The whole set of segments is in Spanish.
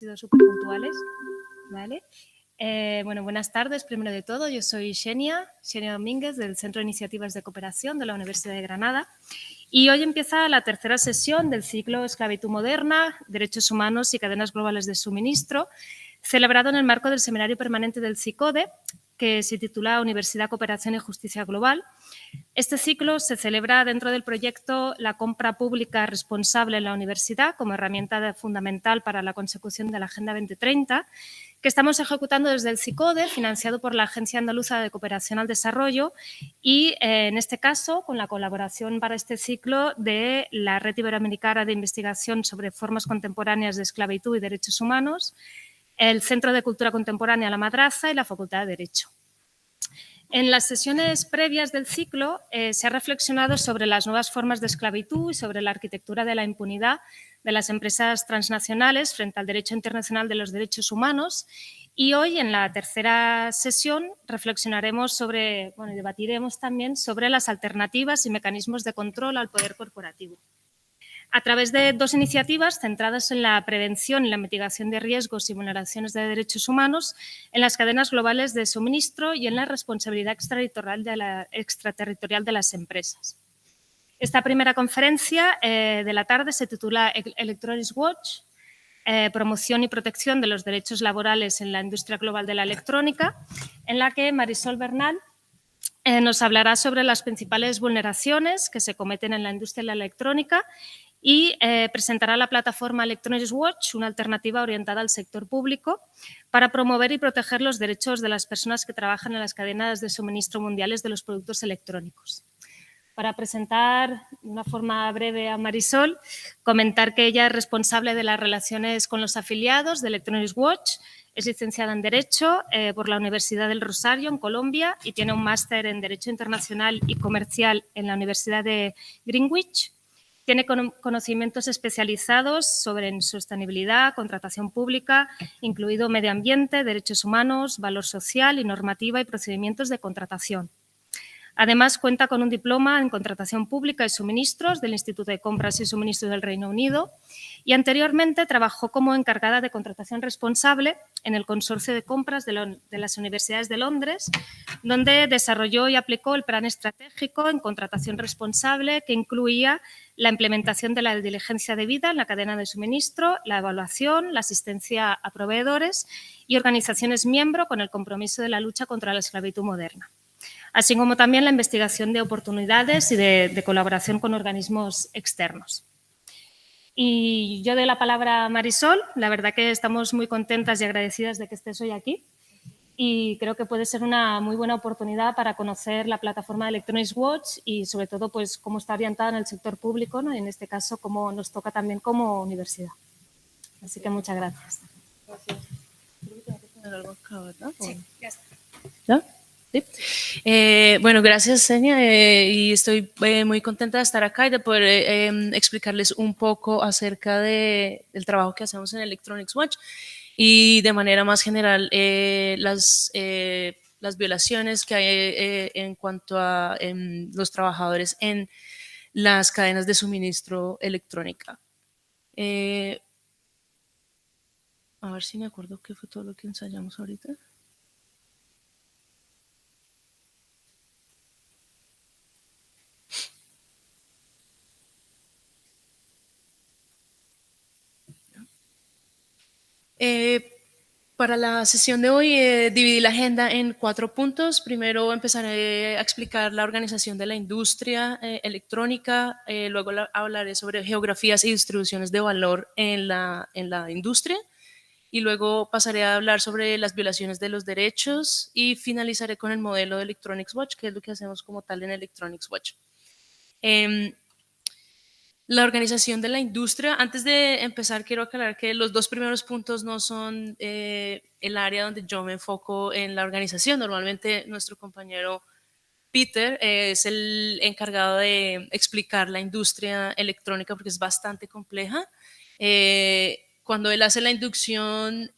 Sido súper puntuales, ¿vale? Bueno, buenas tardes, primero de todo. Yo soy Xenia Domínguez, del Centro de Iniciativas de Cooperación de la Universidad de Granada. Y hoy empieza la tercera sesión del ciclo Esclavitud Moderna, Derechos Humanos y Cadenas Globales de Suministro, celebrado en el marco del Seminario Permanente del CICODE, que se titula Universidad, Cooperación y Justicia Global. Este ciclo se celebra dentro del proyecto La compra pública responsable en la universidad como herramienta fundamental para la consecución de la Agenda 2030, que estamos ejecutando desde el CICODE, financiado por la Agencia Andaluza de Cooperación al Desarrollo y, en este caso, con la colaboración para este ciclo de la Red Iberoamericana de Investigación sobre Formas Contemporáneas de Esclavitud y Derechos Humanos, el Centro de Cultura Contemporánea La Madraza y la Facultad de Derecho. En las sesiones previas del ciclo se ha reflexionado sobre las nuevas formas de esclavitud y sobre la arquitectura de la impunidad de las empresas transnacionales frente al derecho internacional de los derechos humanos. Y hoy, en la tercera sesión, reflexionaremos sobre, y debatiremos también sobre las alternativas y mecanismos de control al poder corporativo. A través de dos iniciativas centradas en la prevención y la mitigación de riesgos y vulneraciones de derechos humanos en las cadenas globales de suministro y en la responsabilidad extraterritorial de las empresas. Esta primera conferencia de la tarde se titula Electronics Watch, promoción y protección de los derechos laborales en la industria global de la electrónica, en la que Marisol Bernal nos hablará sobre las principales vulneraciones que se cometen en la industria de la electrónica y presentará la plataforma Electronics Watch, una alternativa orientada al sector público para promover y proteger los derechos de las personas que trabajan en las cadenas de suministro mundiales de los productos electrónicos. Para presentar de una forma breve a Marisol, comentar que ella es responsable de las relaciones con los afiliados de Electronics Watch, es licenciada en Derecho por la Universidad del Rosario, en Colombia, y tiene un máster en Derecho Internacional y Comercial en la Universidad de Greenwich. Tiene conocimientos especializados sobre sostenibilidad, contratación pública, incluido medio ambiente, derechos humanos, valor social y normativa y procedimientos de contratación. Además, cuenta con un diploma en contratación pública y suministros del Instituto de Compras y Suministros del Reino Unido y anteriormente trabajó como encargada de contratación responsable en el Consorcio de Compras de las Universidades de Londres, donde desarrolló y aplicó el plan estratégico en contratación responsable que incluía la implementación de la diligencia debida en la cadena de suministro, la evaluación, la asistencia a proveedores y organizaciones miembro con el compromiso de la lucha contra la esclavitud moderna, así como también la investigación de oportunidades y de colaboración con organismos externos. Y yo doy la palabra a Marisol. La verdad que estamos muy contentas y agradecidas de que estés hoy aquí y creo que puede ser una muy buena oportunidad para conocer la plataforma de Electronics Watch y sobre todo pues cómo está orientada en el sector público, ¿no? Y en este caso cómo nos toca también como universidad. Así que muchas gracias. Gracias. Creo que tengo que poner algo acá, ¿verdad? Sí, ya está. ¿Ya? ¿Sí? Bueno, gracias, Xenia, y estoy muy contenta de estar acá y de poder explicarles un poco acerca del trabajo que hacemos en Electronics Watch y de manera más general las violaciones que hay en cuanto a los trabajadores en las cadenas de suministro electrónica. A ver si me acuerdo qué fue todo lo que ensayamos ahorita. Para la sesión de hoy dividí la agenda en 4 puntos. Primero empezaré a explicar la organización de la industria electrónica, luego hablaré sobre geografías y distribuciones de valor en la industria y luego pasaré a hablar sobre las violaciones de los derechos y finalizaré con el modelo de Electronics Watch, que es lo que hacemos como tal en Electronics Watch. La organización de la industria. Antes de empezar, quiero aclarar que los 2 primeros puntos no son el área donde yo me enfoco en la organización. Normalmente nuestro compañero Peter es el encargado de explicar la industria electrónica porque es bastante compleja. Cuando él hace la inducción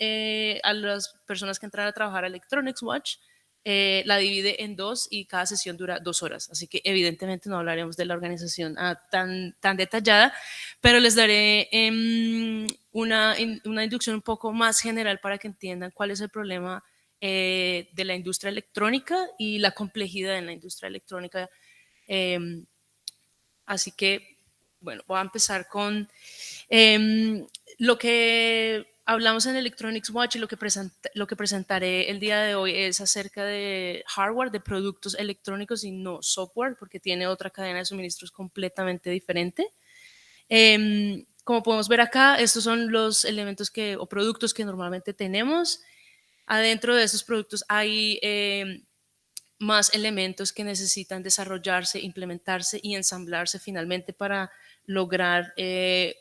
a las personas que entran a trabajar a Electronics Watch, la divide en 2 y cada sesión dura 2 horas. Así que evidentemente no hablaremos de la organización tan detallada, pero les daré una inducción un poco más general para que entiendan cuál es el problema de la industria electrónica y la complejidad en la industria electrónica. Así que, bueno, voy a empezar con lo que hablamos en Electronics Watch y lo que presentaré el día de hoy es acerca de hardware, de productos electrónicos y no software, porque tiene otra cadena de suministros completamente diferente. Como podemos ver acá, estos son los elementos o productos que normalmente tenemos. Adentro de esos productos hay más elementos que necesitan desarrollarse, implementarse y ensamblarse finalmente para lograr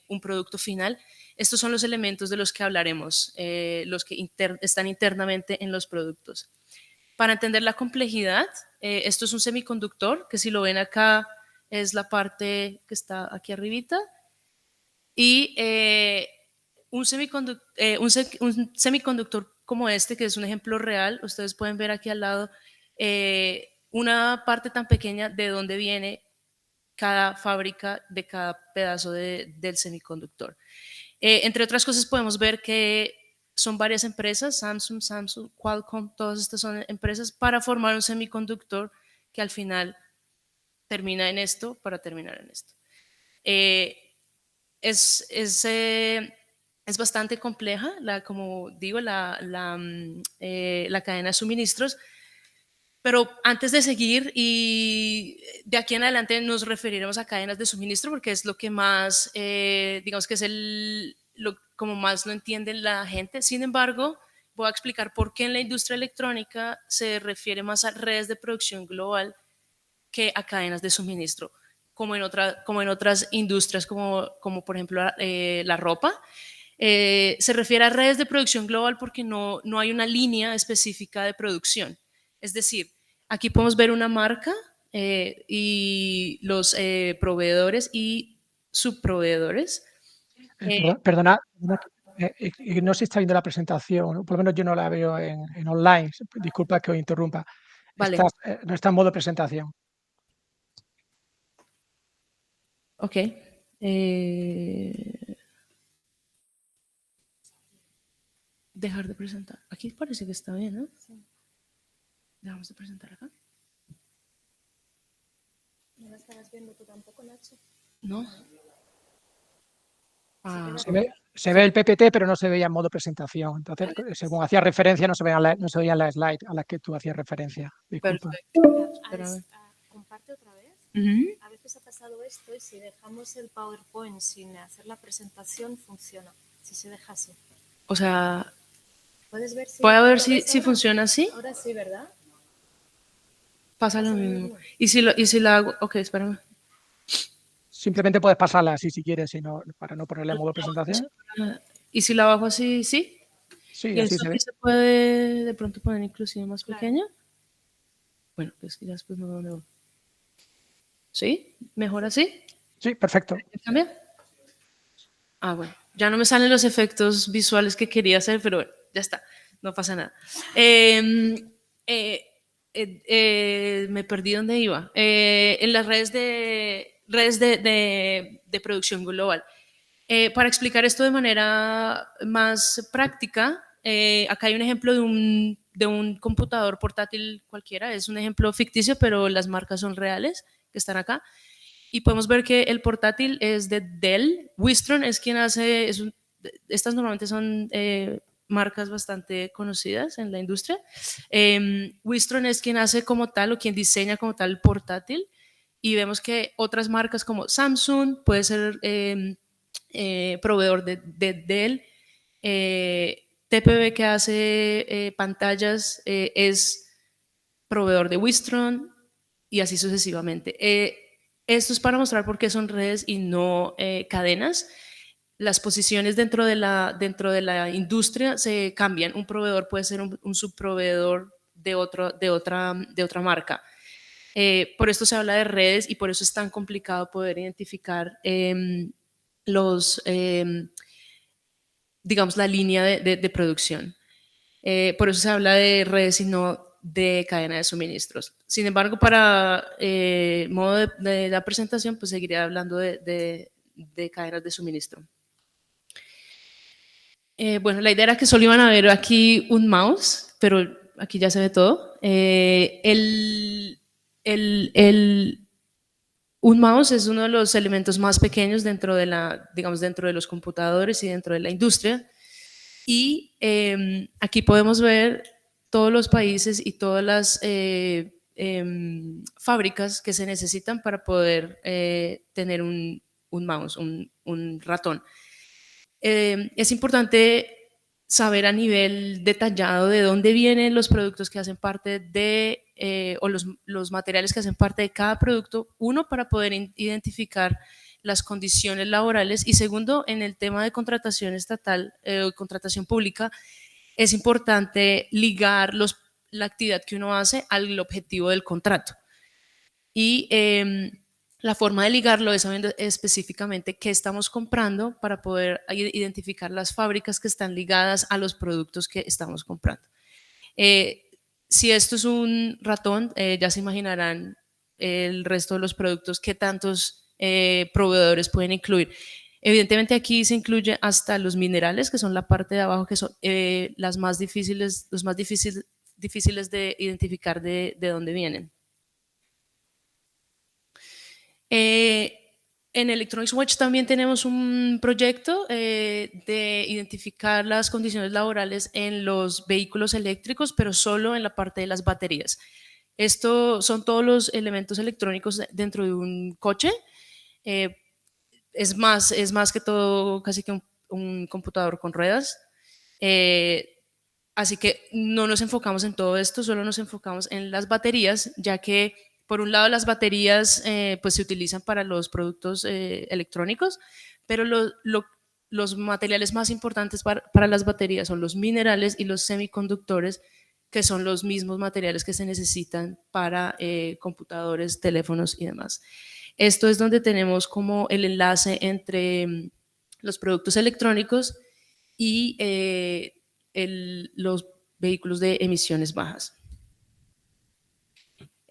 un producto final. Estos son los elementos de los que hablaremos, los que están internamente en los productos. Para entender la complejidad, esto es un semiconductor, que si lo ven acá es la parte que está aquí arribita, y un semiconductor como este, que es un ejemplo real, ustedes pueden ver aquí al lado una parte tan pequeña de dónde viene cada fábrica de cada pedazo del semiconductor. Entre otras cosas podemos ver que son varias empresas, Samsung, Qualcomm, todas estas son empresas para formar un semiconductor que al final termina en esto para terminar en esto. Es bastante compleja, como digo, la cadena de suministros, pero antes de seguir y de aquí en adelante nos referiremos a cadenas de suministro porque es lo que más, digamos que es como más lo entiende la gente. Sin embargo, voy a explicar por qué en la industria electrónica se refiere más a redes de producción global que a cadenas de suministro, como en otras industrias, como por ejemplo la ropa. Se refiere a redes de producción global porque no hay una línea específica de producción. Es decir, aquí podemos ver una marca y los proveedores y subproveedores. Perdona, no se está viendo la presentación, por lo menos yo no la veo en online. Disculpa que os interrumpa. Vale. No está en modo presentación. Ok. Dejar de presentar. Aquí parece que está bien, ¿no? Sí. Dejamos de presentar acá. ¿No la estabas viendo tú tampoco, Nacho? No. Se ve el PPT, pero no se veía en modo presentación. Entonces, según hacía referencia, no se veían las slides a las que tú hacías referencia. Disculpa. Perfecto. Comparte otra vez. A veces ha pasado esto y si dejamos el PowerPoint sin hacer la presentación, funciona. Si se deja así. O sea, ¿puedes ver si funciona así? Ahora sí, ¿verdad? Pasa lo mismo. ¿Y si la hago? Ok, espérame. Simplemente puedes pasarla así si quieres, para no ponerle en modo presentación. ¿Y si la bajo así, sí? Sí, ¿Y así eso se ve. se puede de pronto poner inclusive más pequeña? Bueno, pues ya después no veo dónde voy. ¿Sí? ¿Mejor así? Sí, perfecto. ¿Cambia? Ah, bueno. Ya no me salen los efectos visuales que quería hacer, pero bueno, ya está. No pasa nada. Me perdí dónde iba. En las redes de producción global. Para explicar esto de manera más práctica, acá hay un ejemplo de un computador portátil cualquiera. Es un ejemplo ficticio, pero las marcas son reales que están acá. Y podemos ver que el portátil es de Dell. Wistron es quien hace, estas normalmente son marcas bastante conocidas en la industria. Wistron es quien hace como tal o quien diseña como tal el portátil. Y vemos que otras marcas como Samsung puede ser proveedor de Dell. TPB que hace pantallas es proveedor de Wistron y así sucesivamente. Esto es para mostrar por qué son redes y no cadenas. Las posiciones dentro de la industria se cambian. Un proveedor puede ser un subproveedor de otra marca. Por esto se habla de redes y por eso es tan complicado poder identificar digamos, la línea de producción. Por eso se habla de redes y no de cadena de suministros. Sin embargo, para modo de la presentación, pues seguiré hablando de cadenas de suministro. Bueno, la idea era que solo iban a ver aquí un mouse, pero aquí ya se ve todo. Un mouse es uno de los elementos más pequeños dentro de digamos, dentro de los computadores y dentro de la industria. Y aquí podemos ver todos los países y todas las fábricas que se necesitan para poder tener un mouse, un ratón. Es importante saber a nivel detallado de dónde vienen los productos que hacen parte de, o los materiales que hacen parte de cada producto, uno, para poder identificar las condiciones laborales, y segundo, en el tema de contratación estatal, contratación pública, es importante ligar la actividad que uno hace al objetivo del contrato. Y la forma de ligarlo es sabiendo específicamente qué estamos comprando para poder identificar las fábricas que están ligadas a los productos que estamos comprando. Si esto es un ratón, ya se imaginarán el resto de los productos que tantos proveedores pueden incluir. Evidentemente aquí se incluye hasta los minerales, que son la parte de abajo, que son los más difíciles de identificar de dónde vienen. En Electronics Watch también tenemos un proyecto de identificar las condiciones laborales en los vehículos eléctricos, pero solo en la parte de las baterías. Esto son todos los elementos electrónicos dentro de un coche. Es más que todo casi que un computador con ruedas. Así que no nos enfocamos en todo esto, solo nos enfocamos en las baterías, ya que por un lado las baterías pues se utilizan para los productos electrónicos, pero los materiales más importantes para las baterías son los minerales y los semiconductores, que son los mismos materiales que se necesitan para computadores, teléfonos y demás. Esto es donde tenemos como el enlace entre los productos electrónicos y los vehículos de emisiones bajas.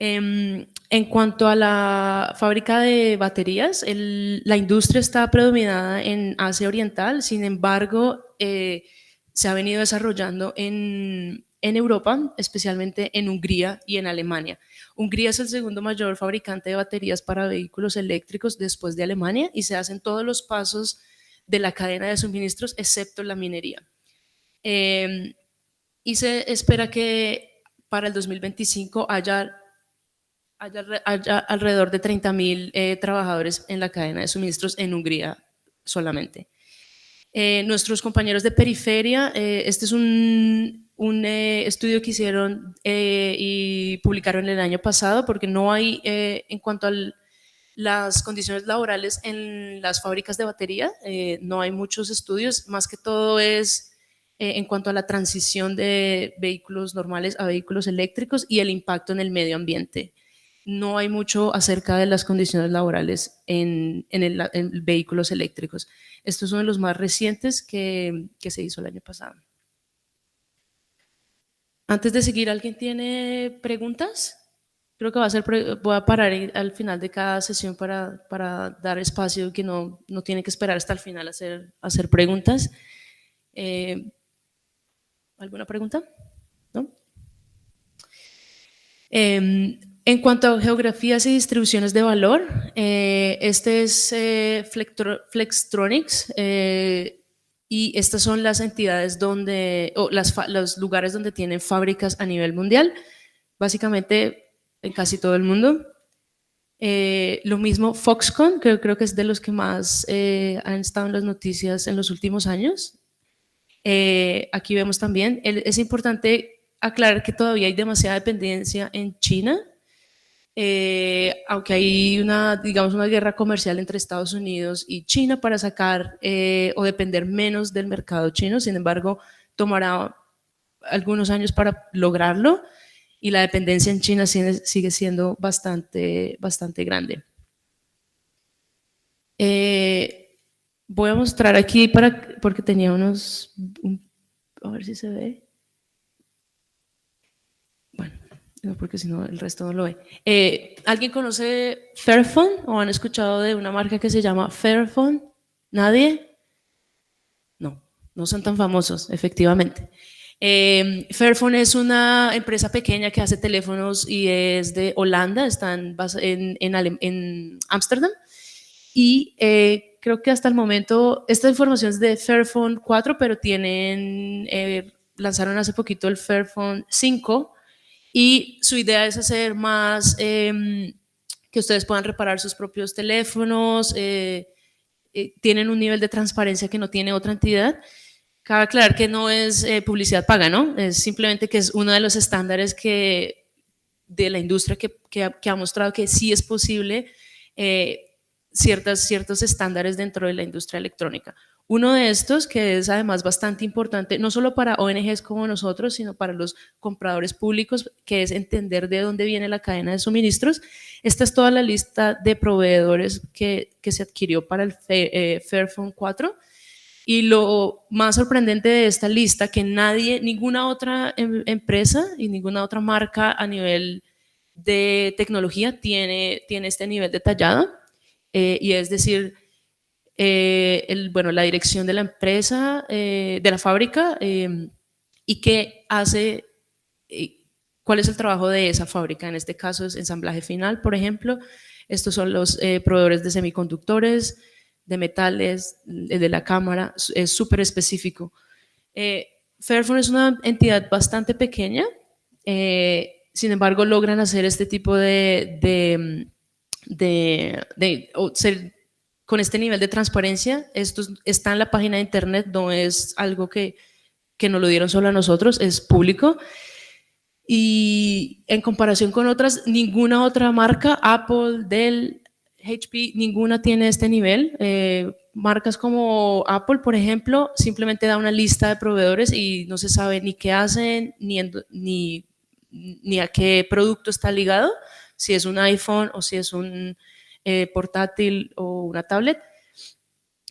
En cuanto a la fábrica de baterías, la industria está predominada en Asia Oriental. Sin embargo, se ha venido desarrollando en Europa, especialmente en Hungría y en Alemania. Hungría es el segundo mayor fabricante de baterías para vehículos eléctricos después de Alemania, y se hacen todos los pasos de la cadena de suministros excepto la minería. Y se espera que para el 2025 haya alrededor de 30.000 trabajadores en la cadena de suministros en Hungría solamente. Nuestros compañeros de Periferia, este es un estudio que hicieron y publicaron el año pasado, porque no hay, en cuanto a las condiciones laborales en las fábricas de batería, no hay muchos estudios, más que todo es en cuanto a la transición de vehículos normales a vehículos eléctricos y el impacto en el medio ambiente. No hay mucho acerca de las condiciones laborales en vehículos eléctricos. Estos son los más recientes que se hizo el año pasado. Antes de seguir, ¿alguien tiene preguntas? Creo que voy a parar al final de cada sesión para dar espacio, que no tiene que esperar hasta el final a hacer preguntas. ¿Alguna pregunta? ¿No? En cuanto a geografías y distribuciones de valor, este es Flextronics, y estas son las entidades los lugares donde tienen fábricas a nivel mundial, básicamente en casi todo el mundo. Lo mismo Foxconn, que creo que es de los que más han estado en las noticias en los últimos años. Aquí vemos también, es importante aclarar que todavía hay demasiada dependencia en China, aunque hay una guerra comercial entre Estados Unidos y China para sacar o depender menos del mercado chino. Sin embargo, tomará algunos años para lograrlo, y la dependencia en China sigue siendo bastante grande. Voy a mostrar aquí porque tenía a ver si se ve. Bueno. No, porque si no el resto no lo ve. ¿Alguien conoce Fairphone o han escuchado de una marca que se llama Fairphone? ¿Nadie? No, no son tan famosos, efectivamente. Fairphone es una empresa pequeña que hace teléfonos y es de Holanda, están en Ámsterdam. Y creo que hasta el momento, esta información es de Fairphone 4, pero lanzaron hace poquito el Fairphone 5 y su idea es hacer más que ustedes puedan reparar sus propios teléfonos, tienen un nivel de transparencia que no tiene otra entidad. Cabe aclarar que no es publicidad paga, ¿no? Es simplemente que es uno de los estándares de la industria que ha mostrado que sí es posible ciertos estándares dentro de la industria electrónica. Uno de estos, que es además bastante importante, no solo para ONGs como nosotros, sino para los compradores públicos, que es entender de dónde viene la cadena de suministros. Esta es toda la lista de proveedores que se adquirió para el Fairphone 4. Y lo más sorprendente de esta lista, que ninguna otra empresa y ninguna otra marca a nivel de tecnología tiene este nivel detallado. Y es decir, la dirección de la empresa, de la fábrica, y qué hace, cuál es el trabajo de esa fábrica. En este caso es ensamblaje final, por ejemplo. Estos son los proveedores de semiconductores, de metales, de la cámara, es súper específico. Fairphone es una entidad bastante pequeña, sin embargo logran hacer este tipo con este nivel de transparencia. Esto está en la página de internet, no es algo que nos lo dieron solo a nosotros, es público. Y en comparación con otras, ninguna otra marca, Apple, Dell, HP, ninguna tiene este nivel. Marcas como Apple, por ejemplo, simplemente da una lista de proveedores y no se sabe ni qué hacen, ni a qué producto está ligado, si es un iPhone o si es un portátil o una tablet.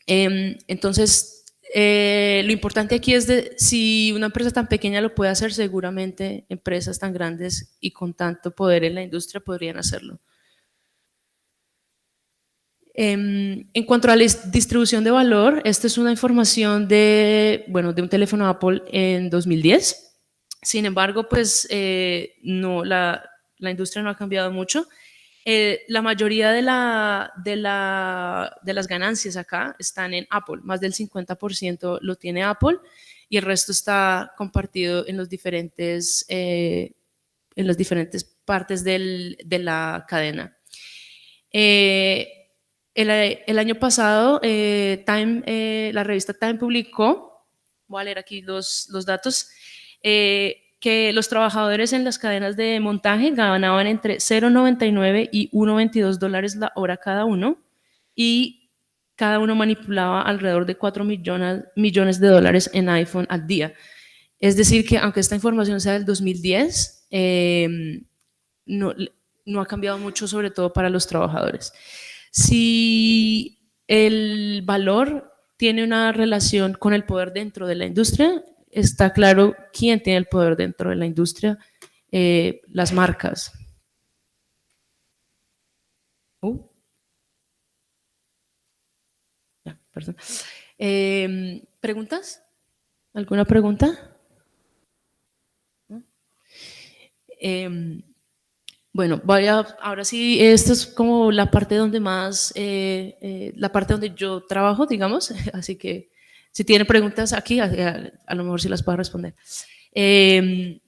Entonces, lo importante aquí es si una empresa tan pequeña lo puede hacer, seguramente empresas tan grandes y con tanto poder en la industria podrían hacerlo. En cuanto a la distribución de valor, esta es una información de un teléfono Apple en 2010. Sin embargo, pues la industria no ha cambiado mucho. La mayoría de las ganancias acá están en Apple, más del 50% lo tiene Apple y el resto está compartido en las diferentes partes de la cadena. El año pasado, la revista Time publicó, voy a leer aquí los datos, que los trabajadores en las cadenas de montaje ganaban entre $0.99 y $1.22 la hora cada uno, y cada uno manipulaba alrededor de 4 millones de dólares en iPhone al día. Es decir, que aunque esta información sea del 2010, no ha cambiado mucho, sobre todo para los trabajadores. Si el valor tiene una relación con el poder dentro de la industria, está claro quién tiene el poder dentro de la industria, las marcas. Perdón. ¿Preguntas? ¿Alguna pregunta? Bueno, ahora sí, esta es como la parte donde la parte donde yo trabajo, digamos, así que si tienen preguntas aquí, a lo mejor sí las puedo responder. Entraré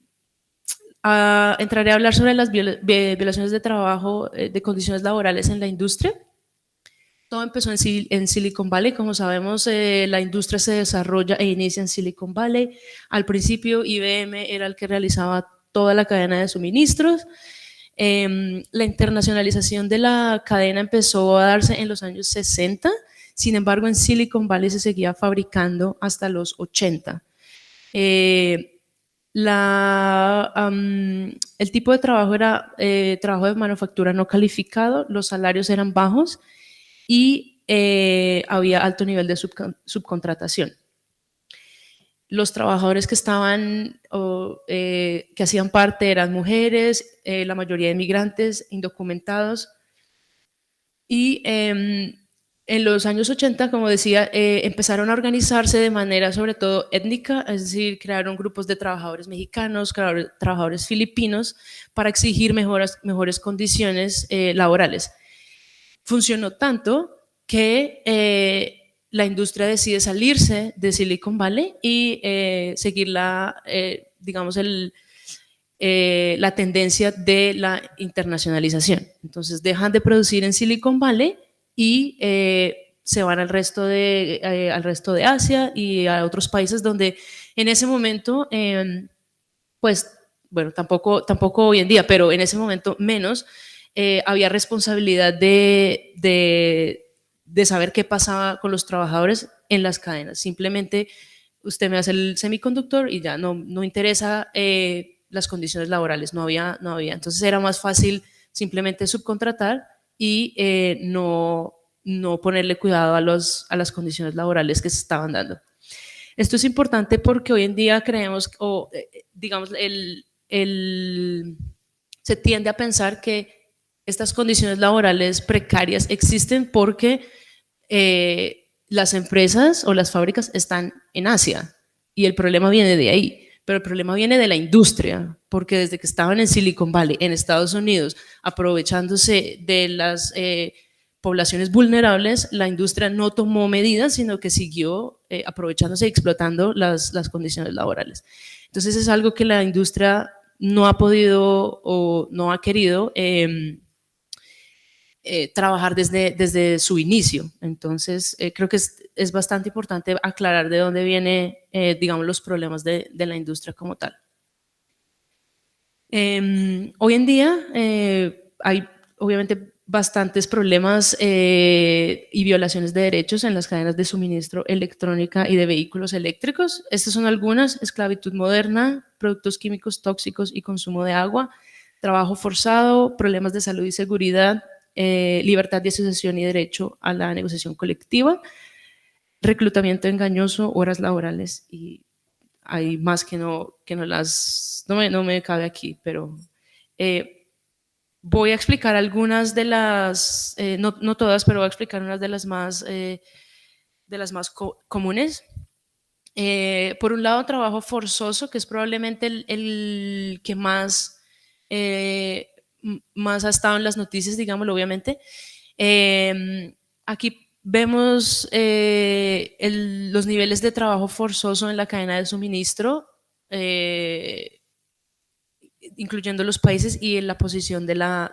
a hablar sobre las violaciones de trabajo, de condiciones laborales en la industria. Todo empezó en Silicon Valley. Como sabemos, la industria se desarrolla e inicia en Silicon Valley. Al principio, IBM era el que realizaba toda la cadena de suministros. La internacionalización de la cadena empezó a darse en los años 60, sin embargo en Silicon Valley se seguía fabricando hasta los 80. El tipo de trabajo era trabajo de manufactura no calificado, los salarios eran bajos y había alto nivel de subcontratación. los trabajadores que estaban, que hacían parte eran mujeres, la mayoría de migrantes, indocumentados. Y en los años 80, como decía, empezaron a organizarse de manera sobre todo étnica, es decir, crearon grupos de trabajadores mexicanos, trabajadores filipinos, para exigir mejores condiciones laborales. Funcionó tanto que la industria decide salirse de Silicon Valley y seguir digamos, la tendencia de la internacionalización. Entonces dejan de producir en Silicon Valley y se van al resto de Asia y a otros países donde en ese momento, pues, bueno, tampoco hoy en día, pero en ese momento menos, había responsabilidad de saber qué pasaba con los trabajadores en las cadenas. Simplemente usted me hace el semiconductor y ya no interesa las condiciones laborales, no había. Entonces era más fácil simplemente subcontratar y no ponerle cuidado a las condiciones laborales que se estaban dando. Esto es importante porque hoy en día creemos, digamos, se tiende a pensar que estas condiciones laborales precarias existen porque las empresas o las fábricas están en Asia y el problema viene de ahí, pero el problema viene de la industria, porque desde que estaban en Silicon Valley, en Estados Unidos, aprovechándose de las poblaciones vulnerables, la industria no tomó medidas, sino que siguió aprovechándose y explotando las condiciones laborales. Entonces es algo que la industria no ha podido o no ha querido trabajar desde su inicio. Entonces creo que es bastante importante aclarar de dónde vienen, digamos, los problemas de la industria como tal. Hoy en día hay obviamente bastantes problemas y violaciones de derechos en las cadenas de suministro electrónica y de vehículos eléctricos. Estas son algunas: esclavitud moderna, productos químicos tóxicos y consumo de agua, trabajo forzado, problemas de salud y seguridad, libertad de asociación y derecho a la negociación colectiva, reclutamiento engañoso, horas laborales, y hay más que no me cabe aquí, pero voy a explicar algunas de las, no todas, pero voy a explicar unas de las más comunes. Por un lado, trabajo forzoso, que es probablemente el que más ha estado en las noticias, digámoslo, obviamente. Aquí vemos los niveles de trabajo forzoso en la cadena de suministro, incluyendo los países y en la posición de la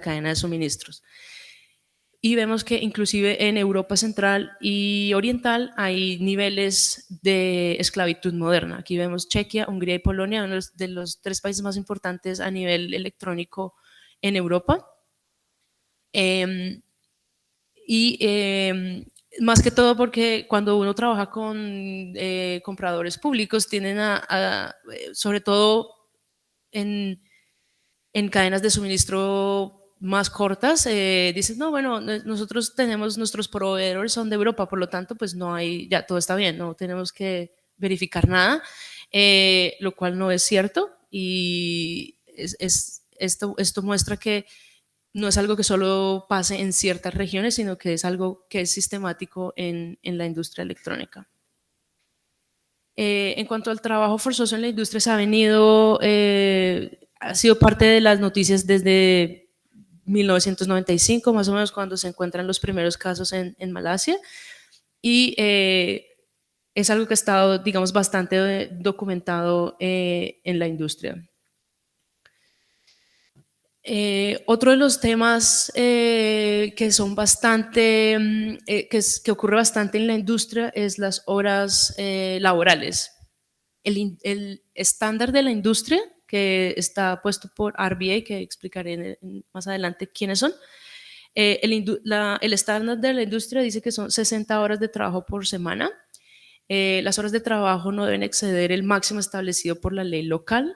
cadena de suministros. Y vemos que inclusive en Europa Central y Oriental hay niveles de esclavitud moderna. Aquí vemos Chequia, Hungría y Polonia, uno de los 3 países más importantes a nivel electrónico en Europa. Más que todo porque cuando uno trabaja con compradores públicos tienden sobre todo en cadenas de suministro más cortas, dicen, no, bueno, nosotros tenemos, nuestros proveedores son de Europa, por lo tanto, pues no hay, ya todo está bien, no tenemos que verificar nada, lo cual no es cierto, y esto muestra que no es algo que solo pase en ciertas regiones, sino que es algo que es sistemático en la industria electrónica. En cuanto al trabajo forzoso en la industria, se ha sido parte de las noticias desde 1995, más o menos, cuando se encuentran los primeros casos en Malasia, y es algo que ha estado, digamos, bastante documentado en la industria. Otro de los temas que son bastante, que ocurre bastante en la industria es las horas laborales. El estándar de la industria, que está puesto por RBA, que explicaré más adelante quiénes son, el estándar de la industria dice que son 60 horas de trabajo por semana. Las horas de trabajo no deben exceder el máximo establecido por la ley local.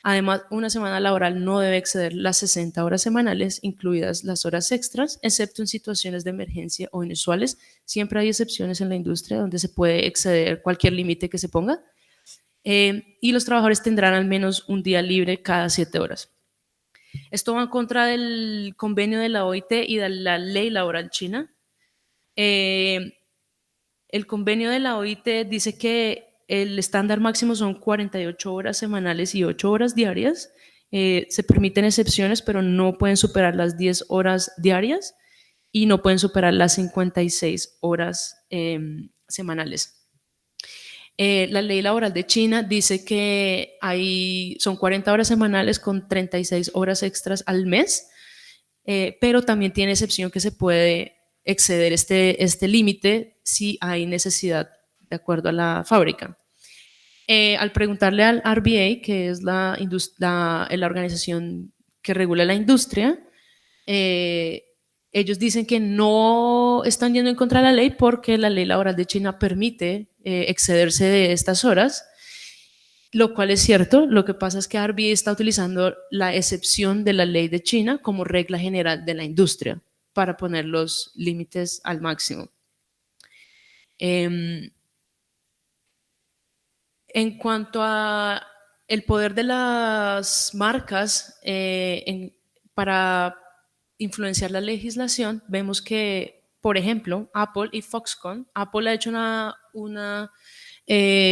Además, una semana laboral no debe exceder las 60 horas semanales, incluidas las horas extras, excepto en situaciones de emergencia o inusuales. Siempre hay excepciones en la industria donde se puede exceder cualquier límite que se ponga. Y los trabajadores tendrán al menos un día libre cada 7 horas. Esto va en contra del convenio de la OIT y de la ley laboral china. El convenio de la OIT dice que el estándar máximo son 48 horas semanales y 8 horas diarias. Se permiten excepciones, pero no pueden superar las 10 horas diarias y no pueden superar las 56 horas semanales. La ley laboral de China dice que son 40 horas semanales con 36 horas extras al mes, pero también tiene excepción que se puede exceder este límite si hay necesidad de acuerdo a la fábrica. Al preguntarle al RBA, que es la organización que regula la industria, ellos dicen que no están yendo en contra de la ley porque la ley laboral de China permite excederse de estas horas, lo cual es cierto. Lo que pasa es que RBA está utilizando la excepción de la ley de China como regla general de la industria para poner los límites al máximo. En cuanto a el poder de las marcas para influenciar la legislación, vemos que, por ejemplo, Apple y Foxconn, Apple ha hecho una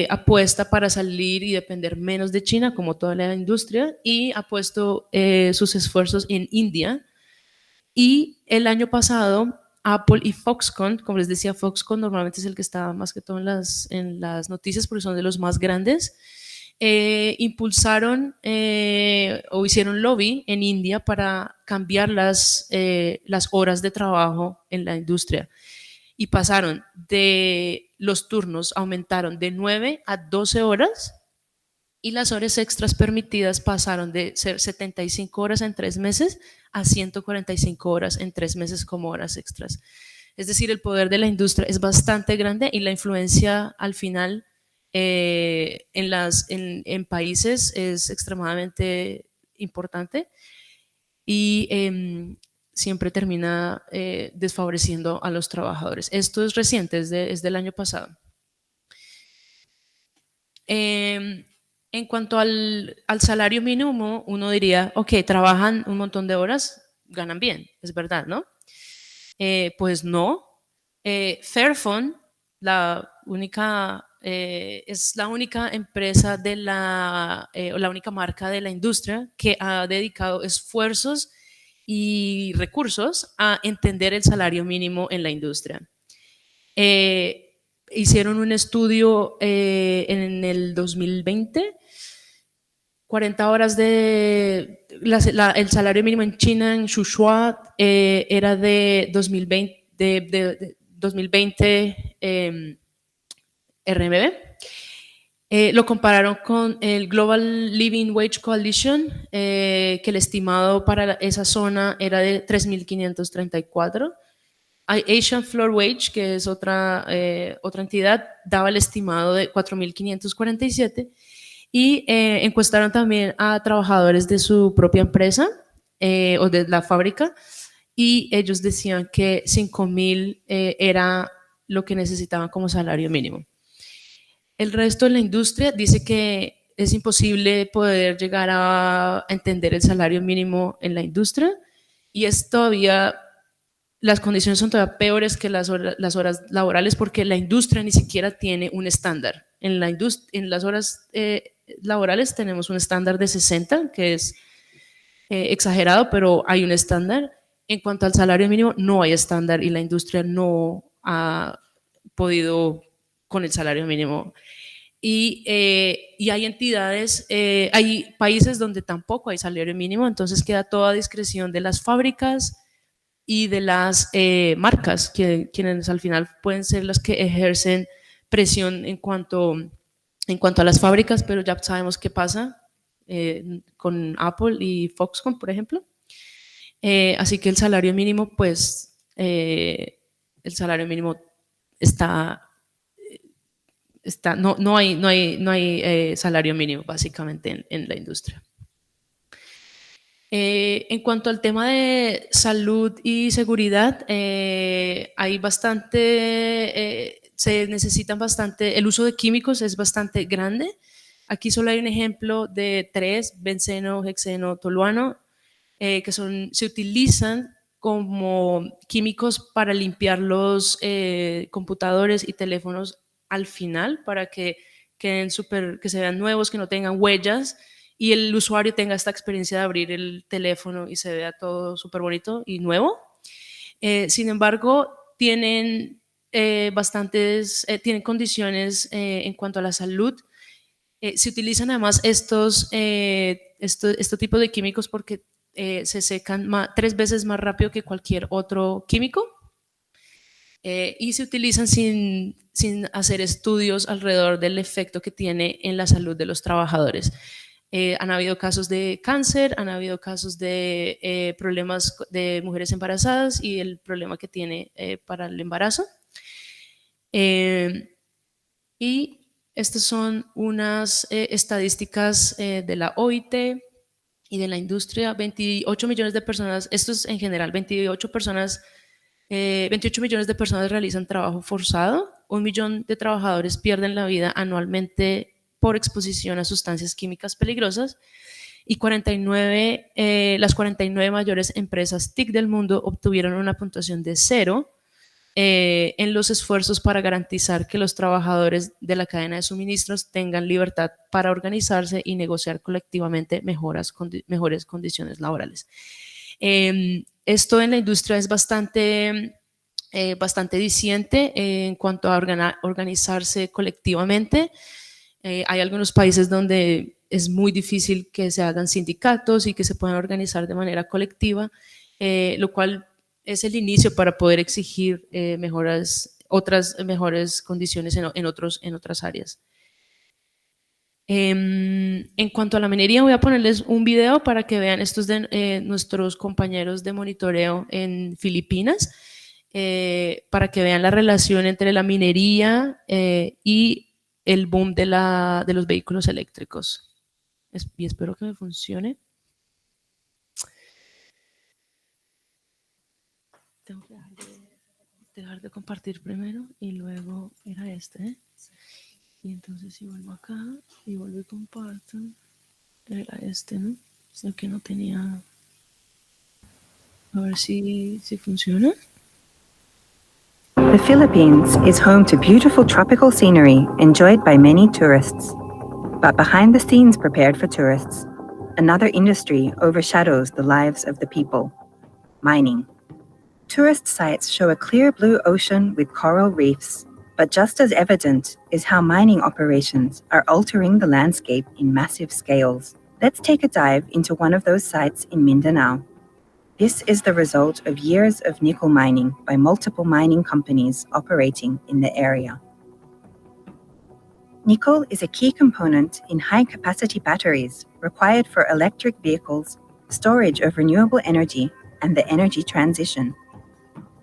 apuesta para salir y depender menos de China, como toda la industria, y ha puesto sus esfuerzos en India. Y el año pasado, Apple y Foxconn, como les decía, Foxconn normalmente es el que está más que todo en las noticias porque son de los más grandes, impulsaron o hicieron lobby en India para cambiar las horas de trabajo en la industria. Y pasaron los turnos, aumentaron de 9 a 12 horas y las horas extras permitidas pasaron de ser 75 horas en 3 meses a 145 horas en 3 meses como horas extras. Es decir, el poder de la industria es bastante grande y la influencia al final en países es extremadamente importante y siempre termina desfavoreciendo a los trabajadores. Esto es reciente, es del año pasado. En cuanto al salario mínimo, uno diría, ok, trabajan un montón de horas, ganan bien, es verdad, ¿no? Pues no. Fairphone, es la única empresa o la única marca de la industria que ha dedicado esfuerzos y recursos a entender el salario mínimo en la industria. Hicieron un estudio en el 2020, 40 horas el salario mínimo en China, en Sichuan, era de 2020 RMB. Lo compararon con el Global Living Wage Coalition, que el estimado para esa zona era de 3.534. Asian Floor Wage, que es otra entidad, daba el estimado de 4.547 y encuestaron también a trabajadores de su propia empresa o de la fábrica y ellos decían que 5.000 era lo que necesitaban como salario mínimo. El resto de la industria dice que es imposible poder llegar a entender el salario mínimo en la industria y es todavía, las condiciones son todavía peores que las horas laborales porque la industria ni siquiera tiene un estándar. En las horas laborales tenemos un estándar de 60, que es exagerado, pero hay un estándar. En cuanto al salario mínimo, no hay estándar y la industria no ha podido con el salario mínimo. Y hay entidades, hay países donde tampoco hay salario mínimo, entonces queda toda discreción de las fábricas y de las marcas, quienes al final pueden ser las que ejercen presión en cuanto a las fábricas, pero ya sabemos qué pasa con Apple y Foxconn, por ejemplo. Así que el salario mínimo, pues, el salario mínimo no hay salario mínimo básicamente en la industria. En cuanto al tema de salud y seguridad, hay bastante, se necesitan bastante, el uso de químicos es bastante grande. Aquí solo hay un ejemplo de 3, benceno, hexeno, tolueno, que se utilizan como químicos para limpiar los computadores y teléfonos al final, para que queden que se vean nuevos, que no tengan huellas, y el usuario tenga esta experiencia de abrir el teléfono y se vea todo súper bonito y nuevo. Sin embargo, tienen tienen condiciones en cuanto a la salud. Se utilizan además este tipo de químicos porque se secan 3 veces más rápido que cualquier otro químico, y se utilizan sin hacer estudios alrededor del efecto que tiene en la salud de los trabajadores. Han habido casos de cáncer, han habido casos de problemas de mujeres embarazadas y el problema que tiene para el embarazo. Y estas son unas estadísticas de la OIT y de la industria. 28 millones de personas, esto es en general, 28 millones de personas realizan trabajo forzado, 1 millón de trabajadores pierden la vida anualmente por exposición a sustancias químicas peligrosas, y las 49 mayores empresas TIC del mundo obtuvieron una puntuación de 0 en los esfuerzos para garantizar que los trabajadores de la cadena de suministros tengan libertad para organizarse y negociar colectivamente mejores condiciones laborales. Esto en la industria es bastante diciente en cuanto a organizarse colectivamente. Hay algunos países donde es muy difícil que se hagan sindicatos y que se puedan organizar de manera colectiva, lo cual es el inicio para poder exigir otras mejores condiciones en otras áreas. En cuanto a la minería, voy a ponerles un video para que vean estos de nuestros compañeros de monitoreo en Filipinas, para que vean la relación entre la minería y el boom de los vehículos eléctricos. Y espero que me funcione. Tengo que dejar de compartir primero y luego era este. Y entonces si vuelvo acá y vuelvo y comparto, era este, ¿no? Sino que no tenía. A ver si funciona. The Philippines is home to beautiful tropical scenery enjoyed by many tourists. But behind the scenes prepared for tourists, another industry overshadows the lives of the people: mining. Tourist sites show a clear blue ocean with coral reefs, but just as evident is how mining operations are altering the landscape in massive scales. Let's take a dive into one of those sites in Mindanao. This is the result of years of nickel mining by multiple mining companies operating in the area. Nickel is a key component in high-capacity batteries required for electric vehicles, storage of renewable energy, and the energy transition.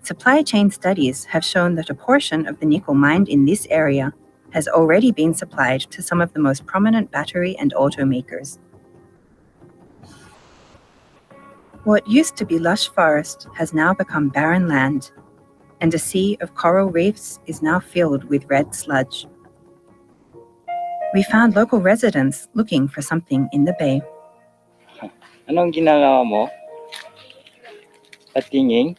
Supply chain studies have shown that a portion of the nickel mined in this area has already been supplied to some of the most prominent battery and automakers. What used to be lush forest has now become barren land, and a sea of coral reefs is now filled with red sludge. We found local residents looking for something in the bay. Anong ginagawa mo? Patingin?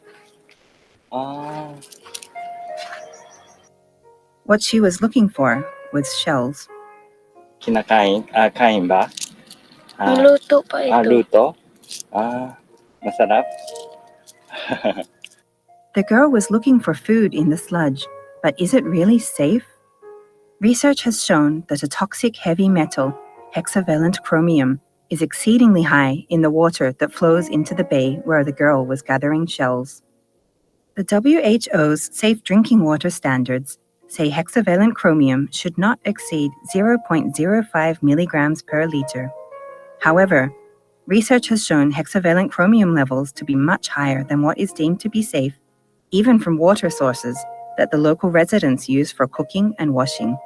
What she was looking for was shells. Kinakain? Kain ba? Luto pa ito. Luto? Masarap? The girl was looking for food in the sludge, but is it really safe? Research has shown that a toxic heavy metal, hexavalent chromium, is exceedingly high in the water that flows into the bay where the girl was gathering shells. The WHO's safe drinking water standards say hexavalent chromium should not exceed 0.05 milligrams per liter. However, research has shown hexavalent chromium levels to be much higher than what is deemed to be safe, even from water sources that the local residents use for cooking and washing.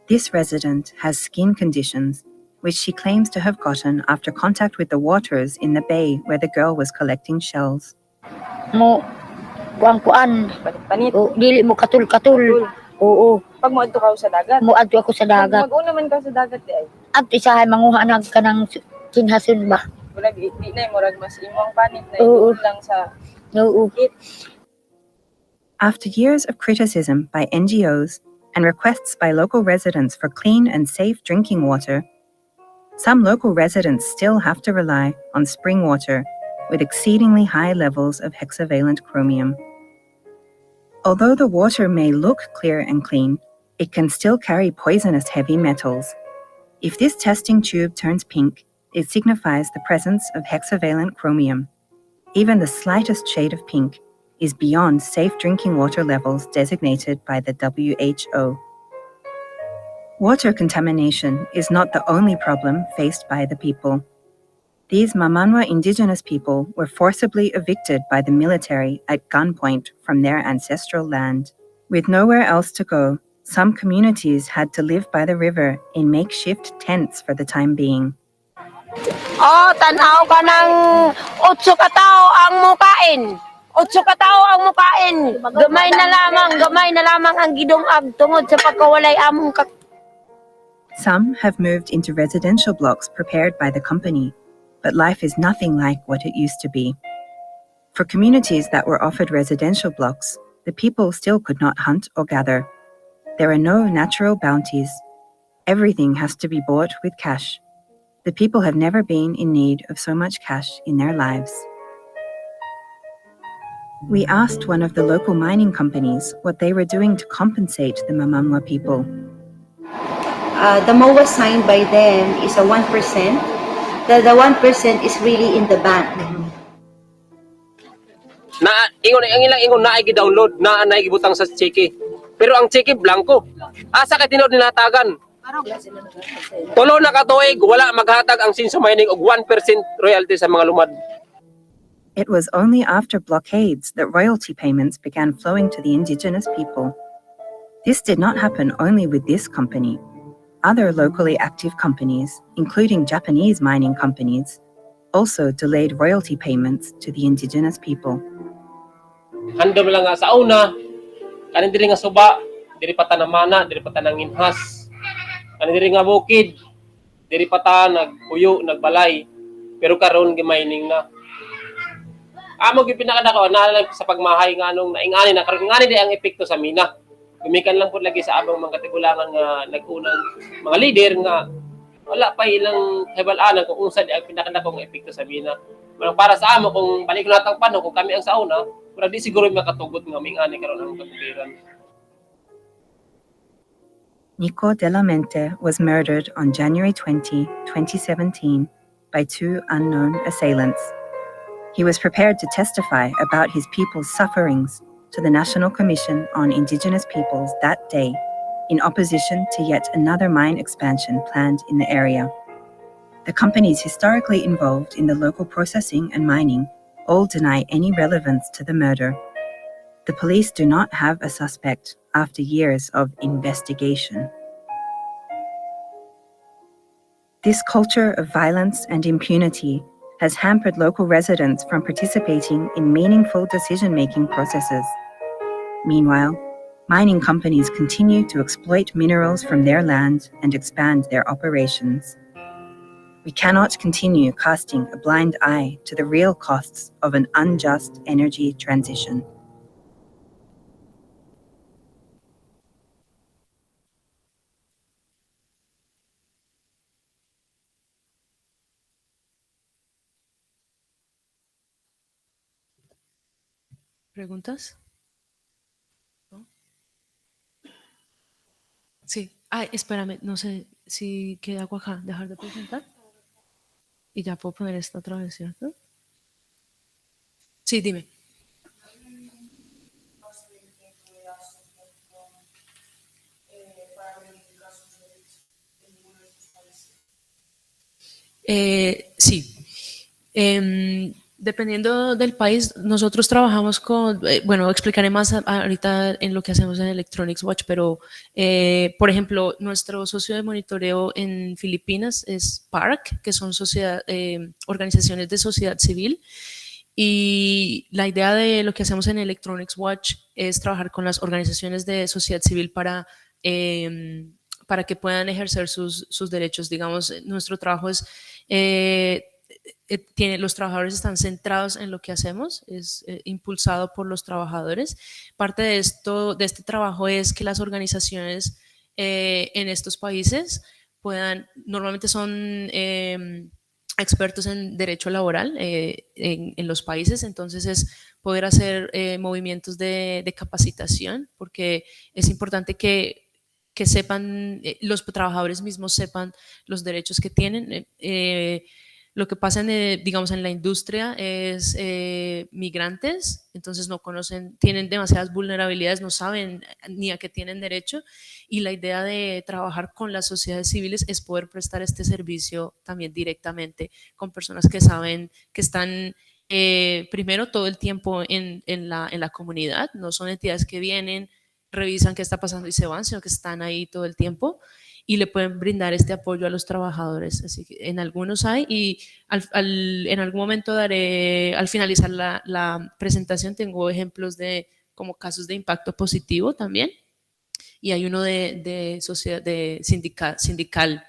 This resident has skin conditions which she claims to have gotten after contact with the waters in the bay where the girl was collecting shells. Mo kuan Panit. o dili mo katul-katul. Oo, Pag moadto ka sa dagat. moadto ako sa dagat. Mag-una man ka sa dagat di ay. At isahay manguha nag kanang kinhason ba. Murag di na murag mas imong panit na Oo. iyon lang sa Oo. After years of criticism by NGOs and requests by local residents for clean and safe drinking water, some local residents still have to rely on spring water with exceedingly high levels of hexavalent chromium. Although the water may look clear and clean, it can still carry poisonous heavy metals. If this testing tube turns pink, it signifies the presence of hexavalent chromium. Even the slightest shade of pink is beyond safe drinking water levels designated by the WHO. Water contamination is not the only problem faced by the people. These Mamanwa indigenous people were forcibly evicted by the military at gunpoint from their ancestral land. With nowhere else to go, some communities had to live by the river in makeshift tents for the time being. Oh, tanaw ka ng 8 katao ang mukain. 8 katao ang mukain. Gamay na lamang ang gidungag tungod sa pagkawalay among Some have moved into residential blocks prepared by the company, but life is nothing like what it used to be. For communities that were offered residential blocks, the people still could not hunt or gather. There are no natural bounties. Everything has to be bought with cash. The people have never been in need of so much cash in their lives. We asked one of the local mining companies what they were doing to compensate the Mamamwa people. The MOA signed by them is a 1%. The 1% is really in the bank. Na ang ilang ingon na ay gi-download na anay gibutang sa cheque. Pero ang cheque blanco. Asa kay tinuod nilatagan? Tulo na katuig wala maghatag ang Sinsu Mining og 1% royalty sa mga lumad. It was only after blockades that royalty payments began flowing to the indigenous people. This did not happen only with this company. Other locally active companies, including Japanese mining companies, also delayed royalty payments to the indigenous people. Handom lang nga sa una, kanin diri nga suba, diri pa ta namana, diri pa ta nanginhas. Kanin diri nga bukid, diri pa ta nagpuyo, nagbalay. Pero karon gi-mining na. Amo gi pinakadako na lang sa pagmahay nga anong naingani na karon ngani di ang epekto sa mina. Gumikan lang po lagi sa abang mga katigulangan nga nag-unang mga leader nga wala pa ilang hebal-anan kung unsa di ang pinakadakong epekto sa mina. Para sa amo kung balik natang panahon kung kami ang sauna, pero di siguro makatugot nga mingani karon ang katubiran. Nico de la Mente was murdered on January 20, 2017 by 2 unknown assailants. He was prepared to testify about his people's sufferings to the National Commission on Indigenous Peoples that day in opposition to yet another mine expansion planned in the area. The companies historically involved in the local processing and mining all deny any relevance to the murder. The police do not have a suspect after years of investigation. This culture of violence and impunity has hampered local residents from participating in meaningful decision-making processes. Meanwhile, mining companies continue to exploit minerals from their land and expand their operations. We cannot continue casting a blind eye to the real costs of an unjust energy transition. ¿Preguntas? ¿No? Sí. Ay, espérame, no sé si queda algo acá. Dejar de presentar. Y ya puedo poner esta otra vez, ¿cierto? Sí, dime. Sí. Dependiendo del país, nosotros trabajamos con, bueno, explicaré más ahorita en lo que hacemos en Electronics Watch, pero por ejemplo, nuestro socio de monitoreo en Filipinas es PARC, que son organizaciones de sociedad civil, y la idea de lo que hacemos en Electronics Watch es trabajar con las organizaciones de sociedad civil para que puedan ejercer sus derechos. Digamos, nuestro trabajo es los trabajadores están centrados en lo que hacemos, es impulsado por los trabajadores. Parte de este trabajo es que las organizaciones en estos países normalmente son expertos en derecho laboral en los países, entonces es poder hacer movimientos de capacitación, porque es importante que sepan, los trabajadores mismos sepan los derechos que tienen. Lo que pasa digamos, en la industria es migrantes, entonces no conocen, tienen demasiadas vulnerabilidades, no saben ni a qué tienen derecho, y la idea de trabajar con las sociedades civiles es poder prestar este servicio también directamente con personas que saben que están primero todo el tiempo en la comunidad, no son entidades que vienen, revisan qué está pasando y se van, sino que están ahí todo el tiempo y le pueden brindar este apoyo a los trabajadores. Así que en algunos hay, y en algún momento al finalizar la presentación tengo ejemplos de como casos de impacto positivo también, y hay uno de sociedad sindical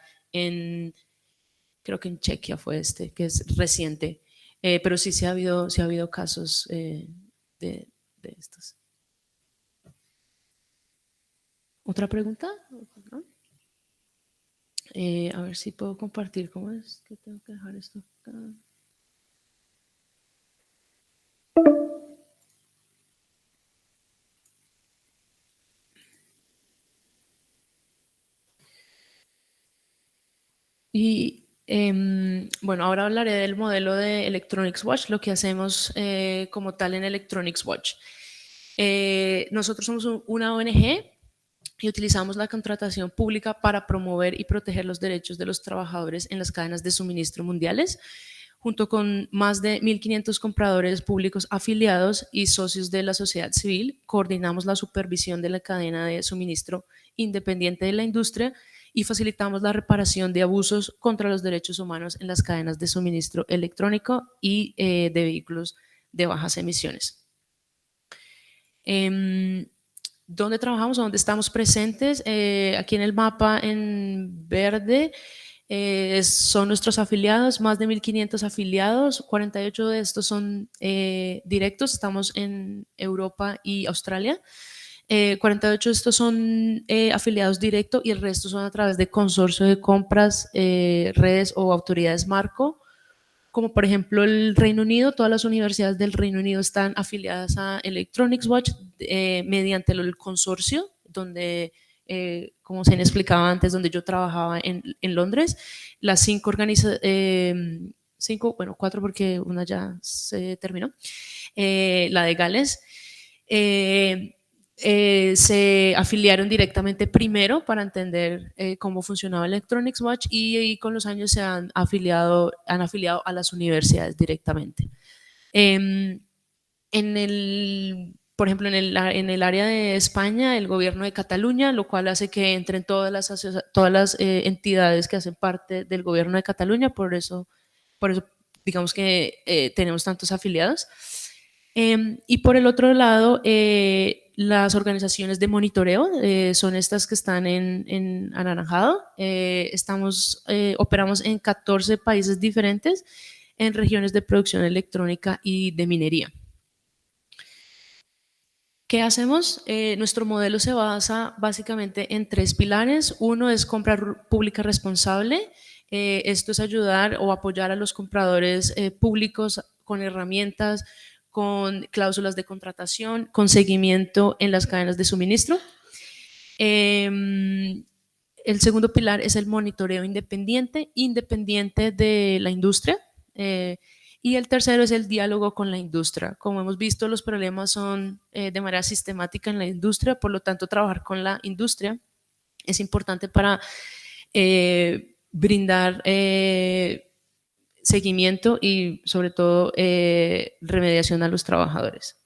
creo que en Chequia fue que es reciente, pero sí ha habido casos de estos. ¿Otra pregunta? ¿No? A ver si puedo compartir. ¿Cómo es que tengo que dejar esto acá? Y bueno, ahora hablaré del modelo de Electronics Watch, lo que hacemos como tal en Electronics Watch. Nosotros somos una ONG y utilizamos la contratación pública para promover y proteger los derechos de los trabajadores en las cadenas de suministro mundiales, junto con más de 1.500 compradores públicos afiliados y socios de la sociedad civil. Coordinamos la supervisión de la cadena de suministro independiente de la industria y facilitamos la reparación de abusos contra los derechos humanos en las cadenas de suministro electrónico y de vehículos de bajas emisiones. ¿Dónde trabajamos? ¿Dónde estamos presentes? Aquí en el mapa en verde son nuestros afiliados, más de 1.500 afiliados, 48 de estos son directos, estamos en Europa y Australia. 48 de estos son afiliados directos y el resto son a través de consorcio de compras, redes o autoridades marco, como por ejemplo el Reino Unido. Todas las universidades del Reino Unido están afiliadas a Electronics Watch mediante el consorcio, donde, como se me explicaba antes, donde yo trabajaba en Londres. Las 4 porque una ya se terminó, la de Gales, se afiliaron directamente primero para entender cómo funcionaba Electronics Watch, y con los años se han afiliado a las universidades directamente. Por ejemplo, en el área de España, el gobierno de Cataluña, lo cual hace que entren todas las entidades que hacen parte del gobierno de Cataluña, por eso digamos que tenemos tantos afiliados. Y por el otro lado, las organizaciones de monitoreo son estas que están en anaranjado. Operamos en 14 países diferentes en regiones de producción electrónica y de minería. ¿Qué hacemos? Nuestro modelo se basa básicamente en 3 pilares. Uno es compra pública responsable. Esto es ayudar o apoyar a los compradores públicos con herramientas, con cláusulas de contratación, con seguimiento en las cadenas de suministro. El segundo pilar es el monitoreo independiente de la industria. Y el tercero es el diálogo con la industria. Como hemos visto, los problemas son de manera sistemática en la industria, por lo tanto, trabajar con la industria es importante para brindar seguimiento y sobre todo remediación a los trabajadores.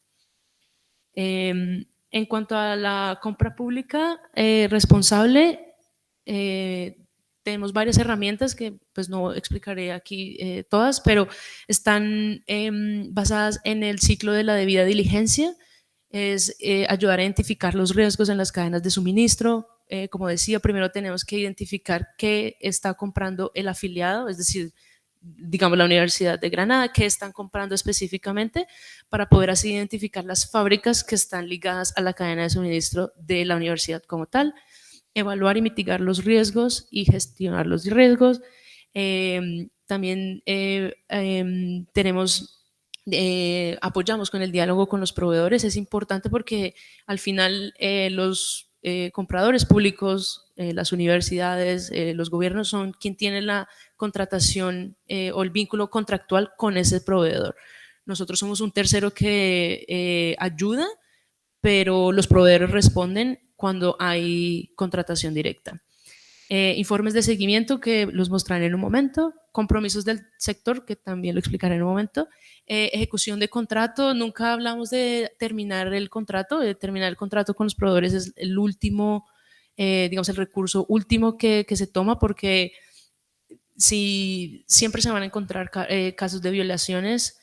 En cuanto a la compra pública responsable, tenemos varias herramientas que pues no explicaré aquí todas, pero están basadas en el ciclo de la debida diligencia. Es ayudar a identificar los riesgos en las cadenas de suministro. Como decía, primero tenemos que identificar qué está comprando el afiliado, es decir, digamos la Universidad de Granada, qué están comprando específicamente, para poder así identificar las fábricas que están ligadas a la cadena de suministro de la universidad como tal, evaluar y mitigar los riesgos y gestionar los riesgos. También apoyamos con el diálogo con los proveedores. Es importante porque al final los compradores públicos, las universidades, los gobiernos son quien tiene la contratación o el vínculo contractual con ese proveedor. Nosotros somos un tercero que ayuda, pero los proveedores responden cuando hay contratación directa. Informes de seguimiento que los mostraré en un momento, compromisos del sector que también lo explicaré en un momento, ejecución de contrato. Nunca hablamos de terminar el contrato, con los proveedores es el último, digamos el recurso último que se toma, porque si siempre se van a encontrar casos de violaciones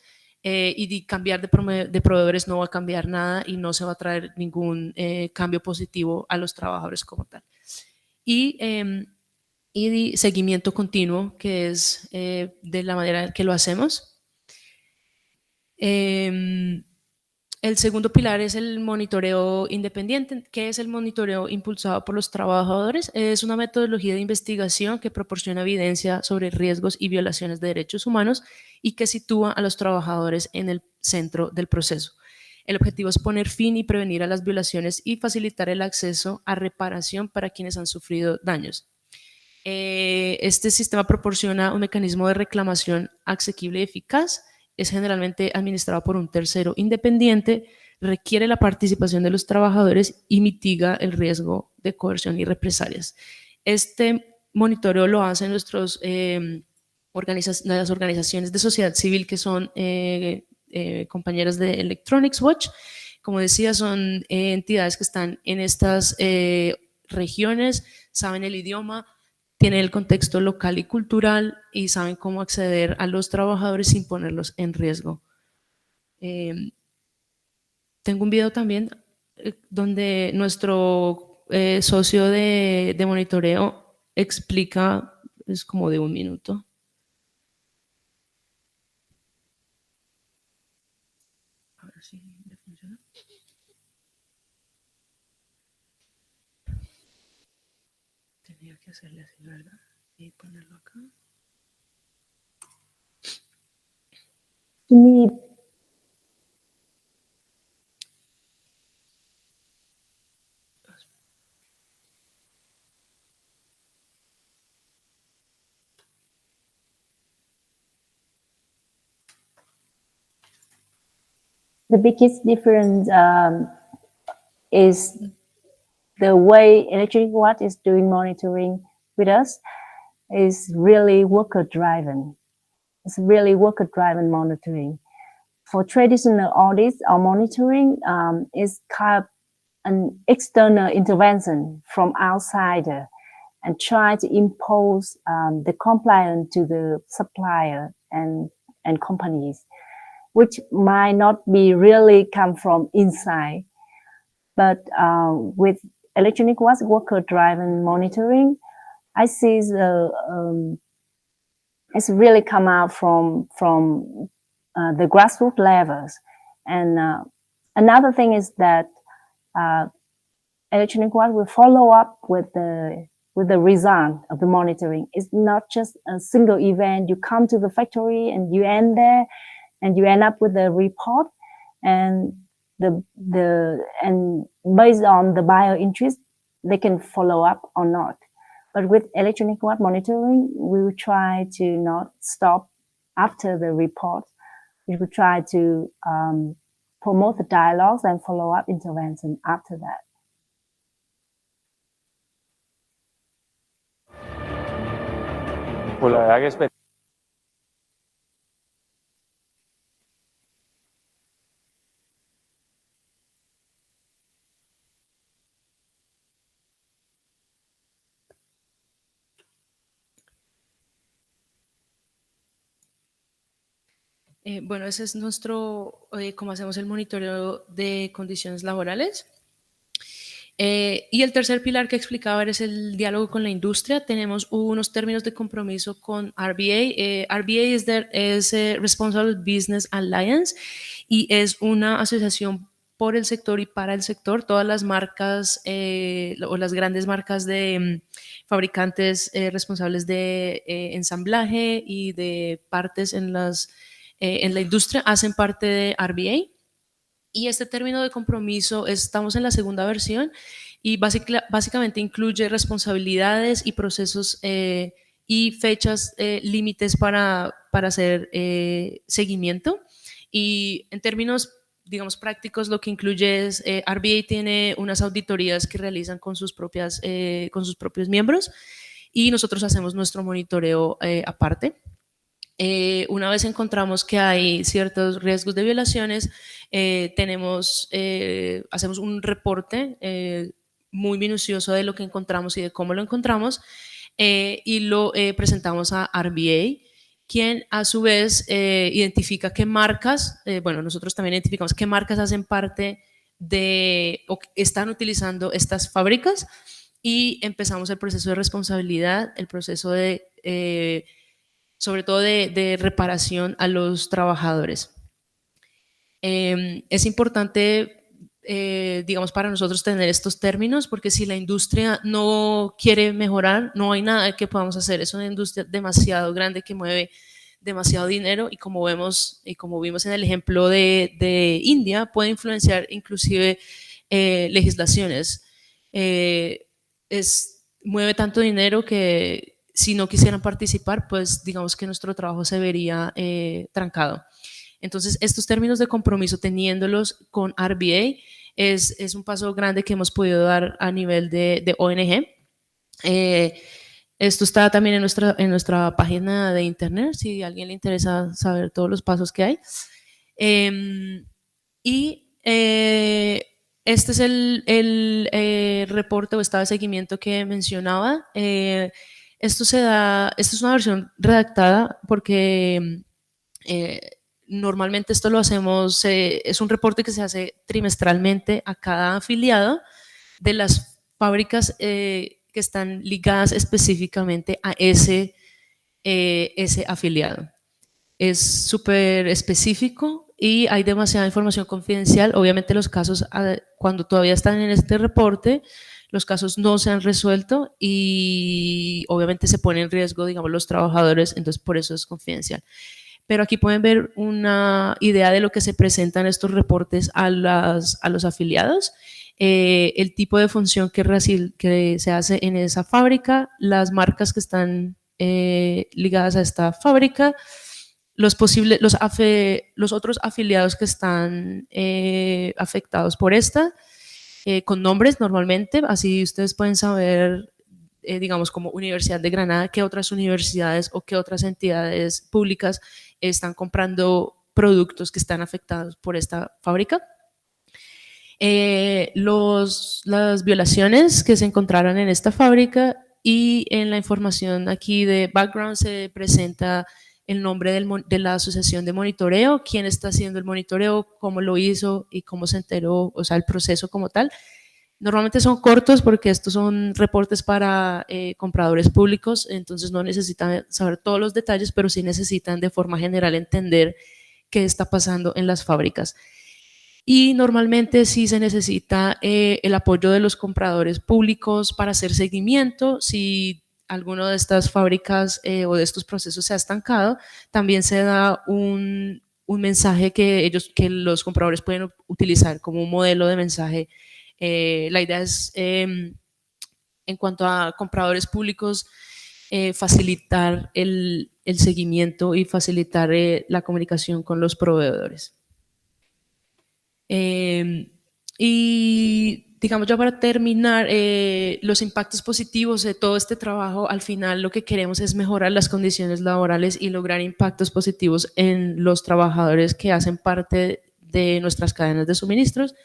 y cambiar de proveedores no va a cambiar nada y no se va a traer ningún cambio positivo a los trabajadores como tal. Y seguimiento continuo, que es de la manera que lo hacemos. El segundo pilar es el monitoreo independiente. ¿Qué es el monitoreo impulsado por los trabajadores? Es una metodología de investigación que proporciona evidencia sobre riesgos y violaciones de derechos humanos y que sitúa a los trabajadores en el centro del proceso. El objetivo es poner fin y prevenir a las violaciones y facilitar el acceso a reparación para quienes han sufrido daños. Este sistema proporciona un mecanismo de reclamación asequible y eficaz. Es generalmente administrado por un tercero independiente, requiere la participación de los trabajadores y mitiga el riesgo de coerción y represalias. Este monitoreo lo hacen las organizaciones de sociedad civil que son compañeras de Electronics Watch. Como decía, son entidades que están en estas regiones, saben el idioma, tienen el contexto local y cultural y saben cómo acceder a los trabajadores sin ponerlos en riesgo. Tengo un video también donde nuestro socio de monitoreo explica, es como de 1 minuto. A ver si le funciona. Tenía que hacerle así, ¿verdad? Y ponerlo acá. The biggest difference is the way Electronic Watch is doing monitoring with us is really worker-driven. It's really worker-driven monitoring. For traditional audits or monitoring, is kind of an external intervention from outsider and try to impose the compliance to the supplier and companies, which might not be really come from inside. But with Electronic Watch worker-driven monitoring, I see it's really come out from the grassroots levels. And another thing is that Electronic Watch will follow up with the result of the monitoring. It's not just a single event. You come to the factory and you end there, and you end up with a report, and and based on the buyer interest, they can follow up or not. But with Electronic Watch monitoring, we will try to not stop after the report. We will try to promote the dialogues and follow-up intervention after that. Pues la verdad que Bueno, ese es nuestro, cómo hacemos el monitoreo de condiciones laborales. Y el tercer pilar que explicaba es el diálogo con la industria. Tenemos unos términos de compromiso con RBA. RBA es Responsible Business Alliance y es una asociación por el sector y para el sector. Todas las marcas o las grandes marcas de fabricantes responsables de ensamblaje y de partes en la industria hacen parte de RBA. Y este término de compromiso, estamos en la segunda versión y básicamente incluye responsabilidades y procesos y fechas límites para hacer seguimiento. Y en términos, digamos, prácticos, lo que incluye es, RBA tiene unas auditorías que realizan con sus propios miembros y nosotros hacemos nuestro monitoreo aparte. Una vez encontramos que hay ciertos riesgos de violaciones, hacemos un reporte muy minucioso de lo que encontramos y de cómo lo encontramos y lo presentamos a RBA, quien a su vez identifica qué marcas, bueno, nosotros también identificamos qué marcas hacen parte de o están utilizando estas fábricas y empezamos el proceso de responsabilidad, el proceso de sobre todo de reparación a los trabajadores. Es importante, digamos, para nosotros tener estos términos, porque si la industria no quiere mejorar, no hay nada que podamos hacer. Es una industria demasiado grande que mueve demasiado dinero y como vemos y como vimos en el ejemplo de India, puede influenciar inclusive legislaciones. Mueve tanto dinero que si no quisieran participar, pues digamos que nuestro trabajo se vería trancado. Entonces, estos términos de compromiso, teniéndolos con RBA, es un paso grande que hemos podido dar a nivel de ONG. Esto está también en nuestra página de internet, si a alguien le interesa saber todos los pasos que hay. Este es el reporte o estado de seguimiento que mencionaba. Esto es una versión redactada porque normalmente esto lo hacemos, es un reporte que se hace trimestralmente a cada afiliado de las fábricas que están ligadas específicamente a ese afiliado. Es súper específico y hay demasiada información confidencial. Obviamente los casos, cuando todavía están en este reporte, los casos no se han resuelto y obviamente se pone en riesgo, digamos, los trabajadores, entonces por eso es confidencial. Pero aquí pueden ver una idea de lo que se presenta en estos reportes a los afiliados, el tipo de función que se hace en esa fábrica, las marcas que están ligadas a esta fábrica, los otros afiliados que están afectados por esta, con nombres normalmente, así ustedes pueden saber, digamos, como Universidad de Granada, qué otras universidades o qué otras entidades públicas están comprando productos que están afectados por esta fábrica. Las violaciones que se encontraron en esta fábrica y en la información aquí de background se presenta el nombre de la asociación de monitoreo, quién está haciendo el monitoreo, cómo lo hizo y cómo se enteró, o sea, el proceso como tal. Normalmente son cortos porque estos son reportes para compradores públicos, entonces no necesitan saber todos los detalles, pero sí necesitan de forma general entender qué está pasando en las fábricas. Y normalmente sí se necesita el apoyo de los compradores públicos para hacer seguimiento. Si alguna de estas fábricas o de estos procesos se ha estancado, también se da un mensaje que los compradores pueden utilizar como un modelo de mensaje. La idea es, en cuanto a compradores públicos, facilitar el seguimiento y facilitar la comunicación con los proveedores. Y digamos, ya para terminar, los impactos positivos de todo este trabajo, al final lo que queremos es mejorar las condiciones laborales y lograr impactos positivos en los trabajadores que hacen parte de nuestras cadenas de suministros,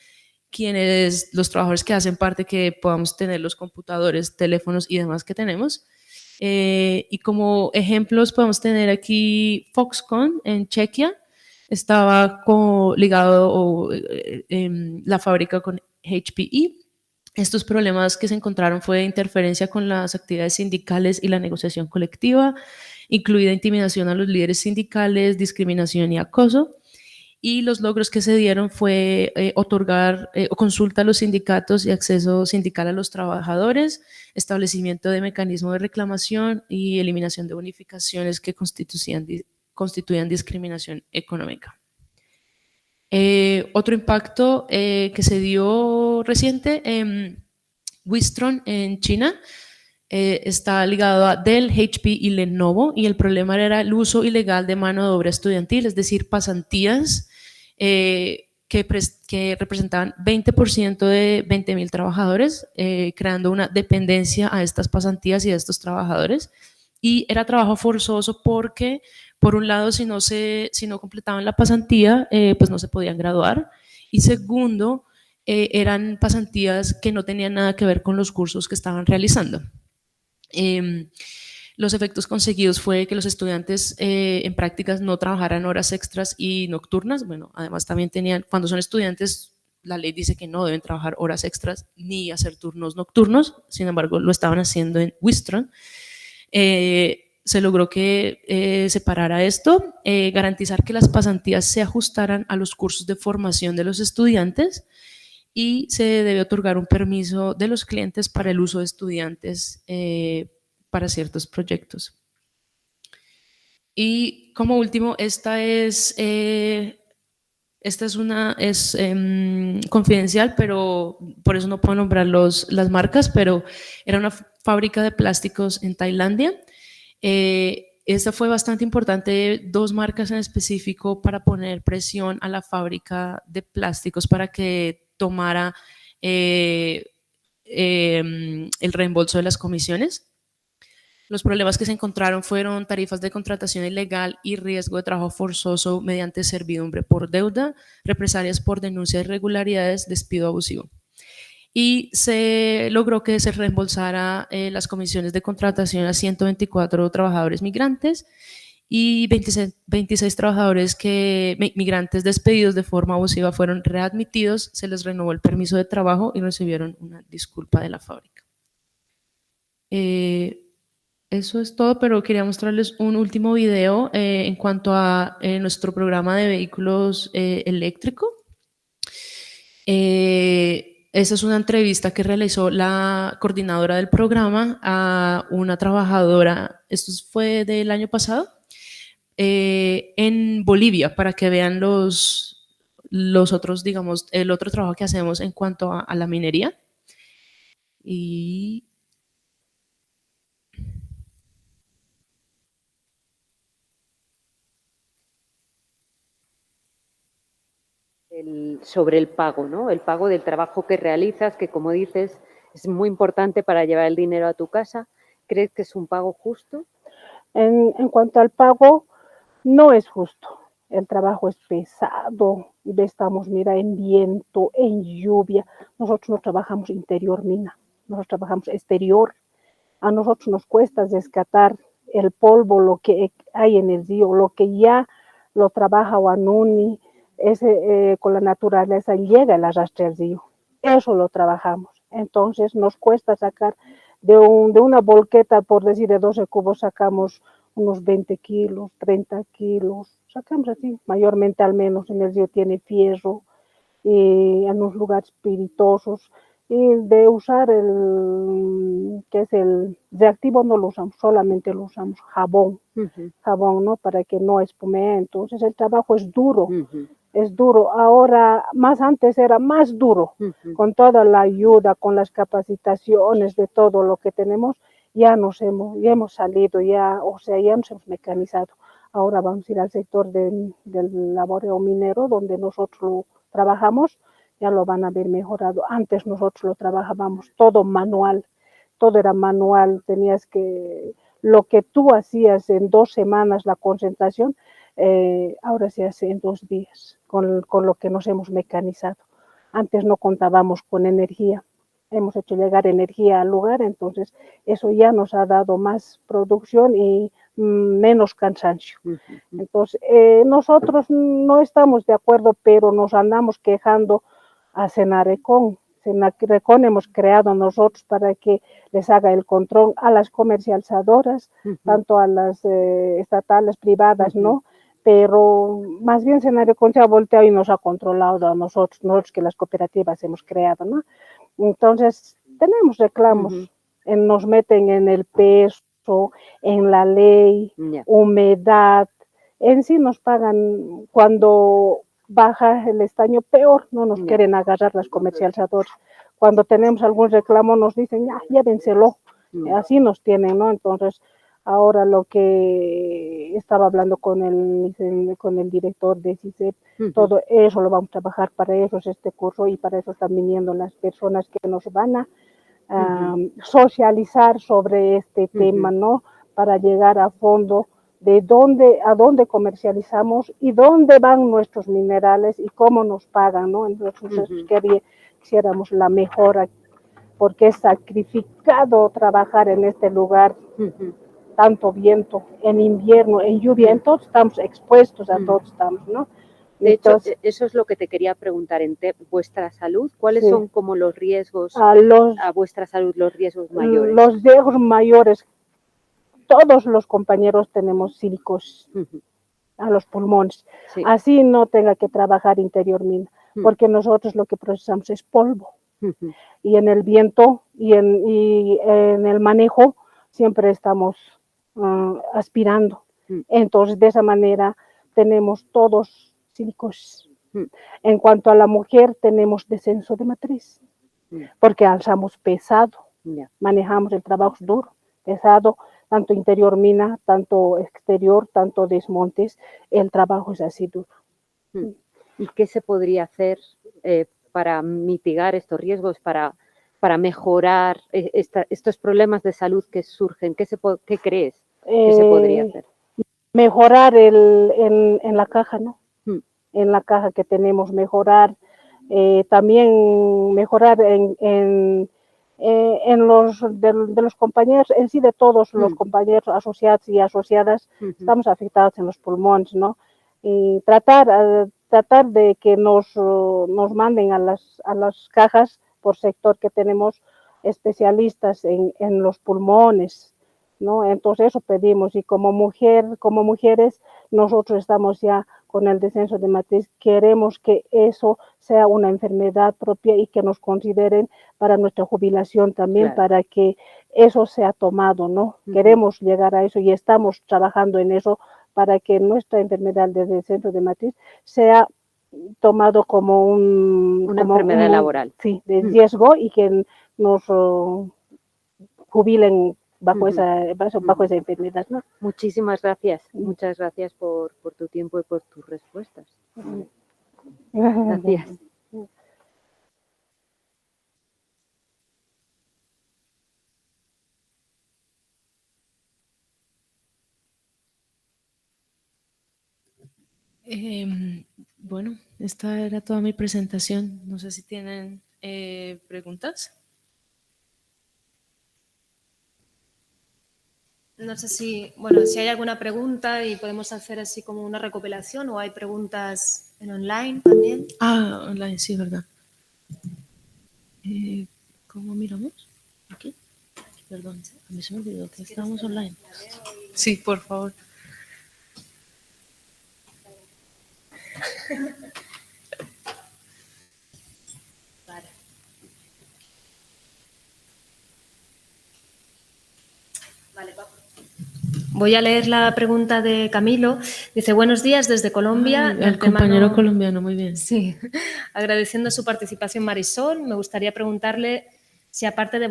los trabajadores que hacen parte que podamos tener los computadores, teléfonos y demás que tenemos. Y como ejemplos podemos tener aquí Foxconn en Chequia, estaba ligado la fábrica con HPE. Estos problemas que se encontraron fue interferencia con las actividades sindicales y la negociación colectiva, incluida intimidación a los líderes sindicales, discriminación y acoso. Y los logros que se dieron fue otorgar consulta a los sindicatos y acceso sindical a los trabajadores, establecimiento de mecanismos de reclamación y eliminación de bonificaciones que constituían discriminación económica. Otro impacto que se dio reciente, Wistron en China, está ligado a Dell, HP y Lenovo, y el problema era el uso ilegal de mano de obra estudiantil, es decir, pasantías que representaban 20% de 20.000 trabajadores, creando una dependencia a estas pasantías y a estos trabajadores. Y era trabajo forzoso porque, por un lado, si no completaban la pasantía, pues no se podían graduar. Y segundo, eran pasantías que no tenían nada que ver con los cursos que estaban realizando. Los efectos conseguidos fue que los estudiantes en prácticas no trabajaran horas extras y nocturnas. Bueno, además también cuando son estudiantes, la ley dice que no deben trabajar horas extras ni hacer turnos nocturnos, sin embargo lo estaban haciendo en Wistron. Se logró que se parara esto, garantizar que las pasantías se ajustaran a los cursos de formación de los estudiantes, y se debe otorgar un permiso de los clientes para el uso de estudiantes para ciertos proyectos. Y como último, esta es confidencial, pero por eso no puedo nombrar las marcas, pero era una fábrica de plásticos en Tailandia. Esta fue bastante importante, 2 marcas en específico, para poner presión a la fábrica de plásticos para que tomara el reembolso de las comisiones. Los problemas que se encontraron fueron tarifas de contratación ilegal y riesgo de trabajo forzoso mediante servidumbre por deuda, represalias por denuncia de irregularidades, despido abusivo. Y se logró que se reembolsara las comisiones de contratación a 124 trabajadores migrantes y 26 trabajadores migrantes despedidos de forma abusiva fueron readmitidos, se les renovó el permiso de trabajo y recibieron una disculpa de la fábrica. Eso es todo, pero quería mostrarles un último video en cuanto a nuestro programa de vehículos eléctricos. Esa es una entrevista que realizó la coordinadora del programa a una trabajadora, esto fue del año pasado, en Bolivia, para que vean los otros, digamos, el otro trabajo que hacemos en cuanto a la minería. Y sobre el pago, ¿no? El pago del trabajo que realizas, que como dices, es muy importante para llevar el dinero a tu casa. ¿Crees que es un pago justo? En cuanto al pago, no es justo. El trabajo es pesado y estamos, mira, en viento, en lluvia. Nosotros no trabajamos interior mina, nosotros trabajamos exterior. A nosotros nos cuesta rescatar el polvo, lo que hay en el río, lo que ya lo trabaja Wanuni, con la naturaleza llega el arrastre del río. Eso lo trabajamos. Entonces nos cuesta sacar de una volqueta, por decir, de 12 cubos, sacamos unos 20 kilos, 30 kilos, sacamos así, mayormente al menos en el río tiene fierro, y en unos lugares espirituosos, y de usar el reactivo no lo usamos, solamente lo usamos jabón, jabón, ¿no? Para que no espumee. Entonces el trabajo es duro, es duro. Ahora, antes era más duro, con toda la ayuda, con las capacitaciones de todo lo que tenemos, ya hemos salido, ya nos hemos mecanizado. Ahora vamos a ir al sector del laboreo minero, donde nosotros trabajamos, ya lo van a ver mejorado. Antes nosotros lo trabajábamos todo manual, todo era manual, lo que tú hacías en 2 semanas, la concentración, ahora se hace en 2 días, con lo que nos hemos mecanizado. Antes no contábamos con energía, hemos hecho llegar energía al lugar, entonces eso ya nos ha dado más producción y menos cansancio. Entonces, nosotros no estamos de acuerdo, pero nos andamos quejando a Senarecon. Senarecon hemos creado nosotros para que les haga el control a las comercializadoras, tanto a las estatales, privadas, ¿no? Pero más bien Senarecon se ha volteado y nos ha controlado a nosotros que las cooperativas hemos creado, ¿no? Entonces, tenemos reclamos, nos meten en el peso, en la ley, humedad, en sí nos pagan cuando baja el estaño peor, no nos quieren agarrar las comercializadoras. Cuando tenemos algún reclamo nos dicen, ya, llévenselo, así nos tienen, ¿no? Entonces, ahora lo que estaba hablando con el director de CICEP, todo eso lo vamos a trabajar, para eso es este curso y para eso están viniendo las personas que nos van a socializar sobre este tema, ¿no? Para llegar a fondo de a dónde comercializamos y dónde van nuestros minerales y cómo nos pagan, ¿no? Entonces, quisiéramos la mejora, porque es sacrificado trabajar en este lugar, tanto viento, en invierno, en lluvia, entonces estamos expuestos a todos, estamos, ¿no? De hecho, eso es lo que te quería preguntar, en vuestra salud, ¿cuáles son como los riesgos a vuestra salud, los riesgos mayores? Los riesgos mayores, todos los compañeros tenemos sílicos a los pulmones, así no tenga que trabajar interior mina, porque nosotros lo que procesamos es polvo, y en el viento y en el manejo siempre estamos aspirando, entonces de esa manera tenemos todos sílicos. En cuanto a la mujer, tenemos descenso de matriz, porque alzamos pesado, manejamos el trabajo duro, pesado, tanto interior mina, tanto exterior, tanto desmontes, el trabajo es así duro. ¿Y qué se podría hacer para mitigar estos riesgos, para mejorar estos problemas de salud que surgen? ¿Qué crees que se podría hacer? Mejorar en la caja, ¿no? En la caja que tenemos, mejorar, también mejorar de los compañeros, en sí de todos los compañeros asociados y asociadas, estamos afectados en los pulmones, ¿no? Y tratar de que nos manden a las cajas por sector, que tenemos especialistas en los pulmones, ¿no? Entonces eso pedimos, y como mujeres, nosotros estamos ya con el descenso de matriz, queremos que eso sea una enfermedad propia y que nos consideren para nuestra jubilación también, para que eso sea tomado, ¿no? Queremos llegar a eso y estamos trabajando en eso, para que nuestra enfermedad de descenso de matriz sea tomado como una enfermedad laboral. Sí, de riesgo, y que nos jubilen bajo esa enfermedad, ¿no? Muchísimas gracias. Muchas gracias por tu tiempo y por tus respuestas. Gracias. Bueno, esta era toda mi presentación. No sé si tienen preguntas. No sé si hay alguna pregunta y podemos hacer así como una recopilación, o hay preguntas en online también. Online, sí, verdad. ¿Cómo miramos? Aquí. Perdón, a mí se me olvidó que estábamos online. Sí, por favor. Vale. Vale, vamos. Voy a leer la pregunta de Camilo. Dice, buenos días desde Colombia. El compañero colombiano, muy bien. Sí, agradeciendo su participación, Marisol, me gustaría preguntarle si, aparte de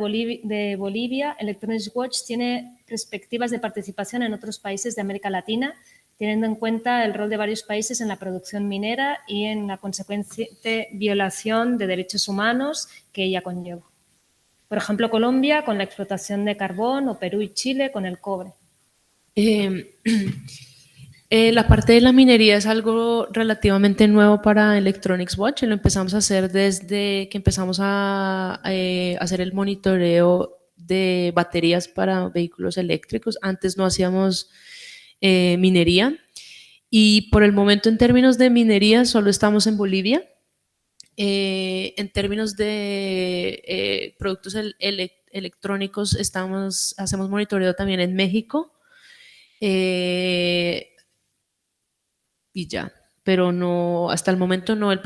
Bolivia, Electronics Watch tiene perspectivas de participación en otros países de América Latina, teniendo en cuenta el rol de varios países en la producción minera y en la consecuente violación de derechos humanos que ella conlleva. Por ejemplo, Colombia con la explotación de carbón, o Perú y Chile con el cobre. La parte de la minería es algo relativamente nuevo para Electronics Watch. Lo empezamos a hacer desde que empezamos a hacer el monitoreo de baterías para vehículos eléctricos. Antes no hacíamos minería. Y por el momento en términos de minería solo estamos en Bolivia. En términos de productos electrónicos hacemos monitoreo también en México. Y ya, pero no, hasta el momento no. El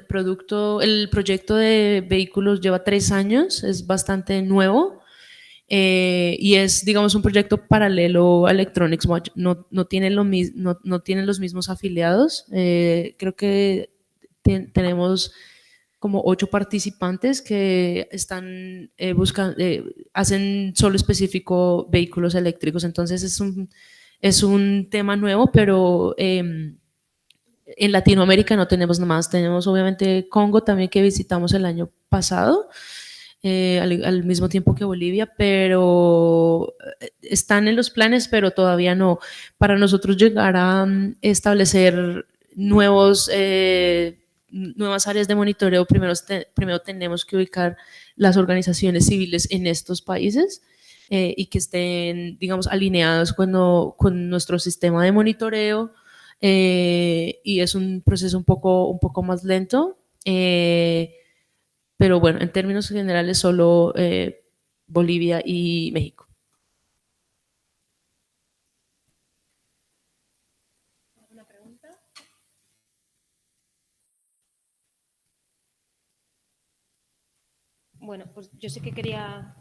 proyecto de vehículos lleva 3 años, es bastante nuevo. Y es, digamos, un proyecto paralelo a Electronics Watch. No tienen los mismos afiliados. Creo que tenemos como 8 participantes que están hacen solo específico vehículos eléctricos. Entonces es un tema nuevo, pero en Latinoamérica no tenemos nada más. Tenemos obviamente Congo también, que visitamos el año pasado. Al mismo tiempo que Bolivia, pero están en los planes, pero todavía no. Para nosotros llegar a establecer nuevas áreas de monitoreo, primero tenemos que ubicar las organizaciones civiles en estos países y que estén, digamos, alineados con nuestro sistema de monitoreo, y es un proceso un poco más lento. Pero bueno, en términos generales solo Bolivia y México. ¿Alguna pregunta? Bueno, pues yo sí que quería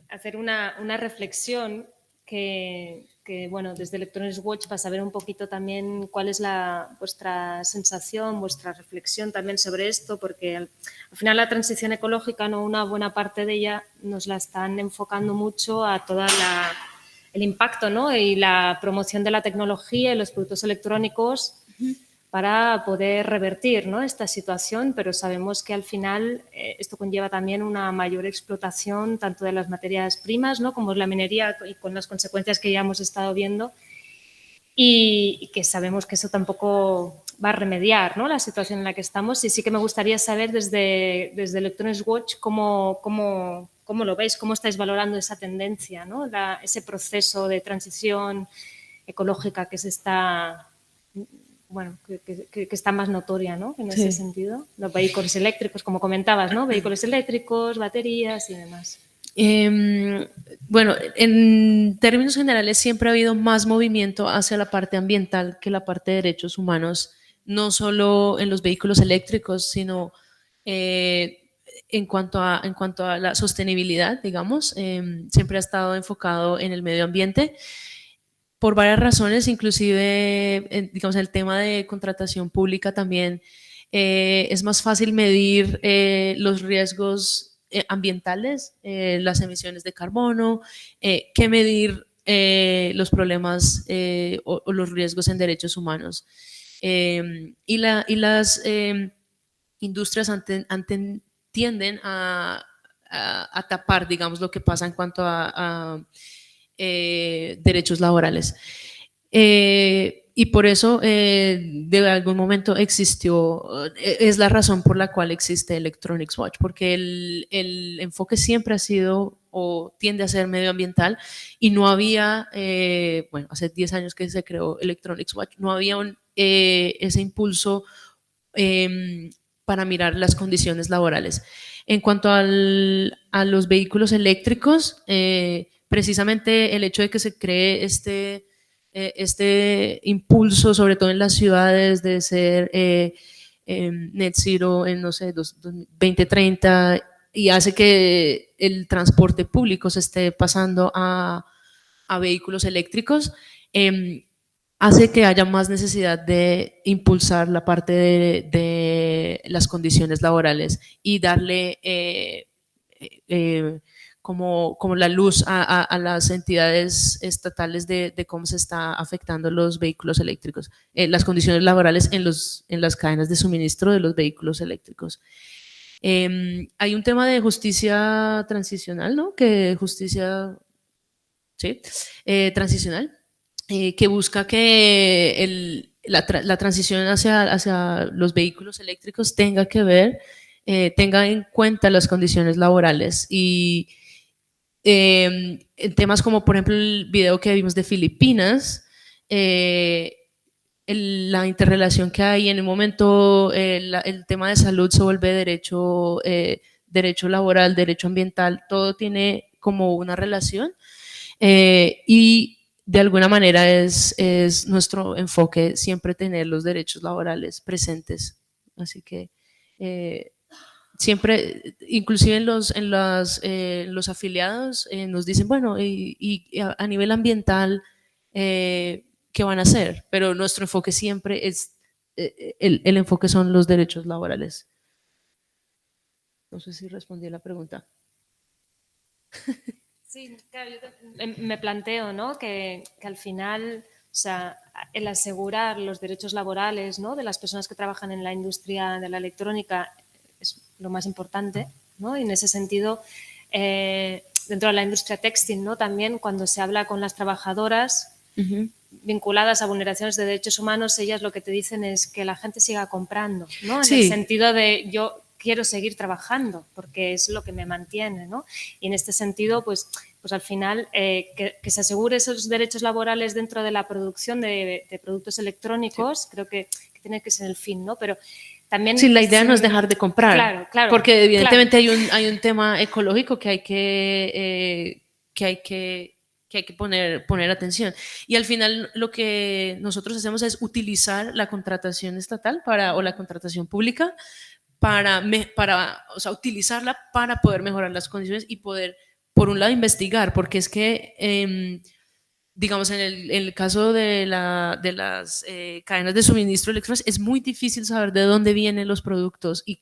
hacer una reflexión que, bueno, desde Electronics Watch, para saber un poquito también cuál es vuestra sensación, vuestra reflexión también sobre esto, porque al final la transición ecológica, ¿no? Una buena parte de ella nos la están enfocando mucho a todo el impacto, ¿no? Y la promoción de la tecnología y los productos electrónicos para poder revertir, ¿no? Esta situación, pero sabemos que al final esto conlleva también una mayor explotación tanto de las materias primas, ¿no? Como es la minería, y con las consecuencias que ya hemos estado viendo, y que sabemos que eso tampoco va a remediar, ¿no? La situación en la que estamos. Y sí que me gustaría saber desde Electronics Watch cómo lo veis, cómo estáis valorando esa tendencia, ¿no? Ese proceso de transición ecológica que se está... bueno, que está más notoria, ¿no? En ese sentido. Los vehículos eléctricos, como comentabas, ¿no? Vehículos eléctricos, baterías y demás. Bueno, en términos generales siempre ha habido más movimiento hacia la parte ambiental que la parte de derechos humanos, no solo en los vehículos eléctricos, sino en cuanto a la sostenibilidad, digamos. Siempre ha estado enfocado en el medio ambiente, por varias razones, inclusive, digamos, el tema de contratación pública también. Es más fácil medir los riesgos ambientales, las emisiones de carbono, que medir los problemas o los riesgos en derechos humanos. Y las industrias tienden a tapar, digamos, lo que pasa en cuanto a derechos laborales. Y por eso de algún momento es la razón por la cual existe Electronics Watch, porque el enfoque siempre ha sido o tiende a ser medioambiental, y no había, bueno, hace 10 años que se creó Electronics Watch, no había ese impulso para mirar las condiciones laborales. En cuanto a los vehículos eléctricos, precisamente el hecho de que se cree este impulso, sobre todo en las ciudades, de ser net zero en, no sé, 2030, y hace que el transporte público se esté pasando a vehículos eléctricos, hace que haya más necesidad de impulsar la parte de las condiciones laborales y darle como la luz a las entidades estatales de cómo se está afectando los vehículos eléctricos, las condiciones laborales en las cadenas de suministro de los vehículos eléctricos. Hay un tema de justicia transicional, ¿no? Transicional, que busca que la transición hacia los vehículos eléctricos tenga en cuenta las condiciones laborales, y En temas como, por ejemplo, el video que vimos de Filipinas, la interrelación que hay en un momento, el tema de salud se vuelve derecho, derecho laboral, derecho ambiental, todo tiene como una relación, y de alguna manera es nuestro enfoque siempre tener los derechos laborales presentes. Así que siempre, inclusive los afiliados nos dicen, bueno, y a nivel ambiental, ¿qué van a hacer? Pero nuestro enfoque siempre es, el enfoque son los derechos laborales. No sé si respondí a la pregunta. Sí, claro, yo me planteo, ¿no? que al final, o sea, el asegurar los derechos laborales, ¿no? de las personas que trabajan en la industria de la electrónica es lo más importante, ¿no? Y en ese sentido, dentro de la industria textil, ¿no? También cuando se habla con las trabajadoras vinculadas a vulneraciones de derechos humanos, ellas lo que te dicen es que la gente siga comprando, ¿no? En el sentido de yo quiero seguir trabajando porque es lo que me mantiene, ¿no? Y en este sentido, pues al final, que se asegure esos derechos laborales dentro de la producción de productos electrónicos, creo que tiene que ser el fin, ¿no? Pero también... Sí, la idea no es dejar de comprar, claro, porque evidentemente hay un tema ecológico que hay que poner atención. Y al final lo que nosotros hacemos es utilizar la contratación estatal o la contratación pública para o sea, utilizarla para poder mejorar las condiciones y poder, por un lado, investigar, porque es que, digamos, en el caso de las cadenas de suministro electrónicos, es muy difícil saber de dónde vienen los productos y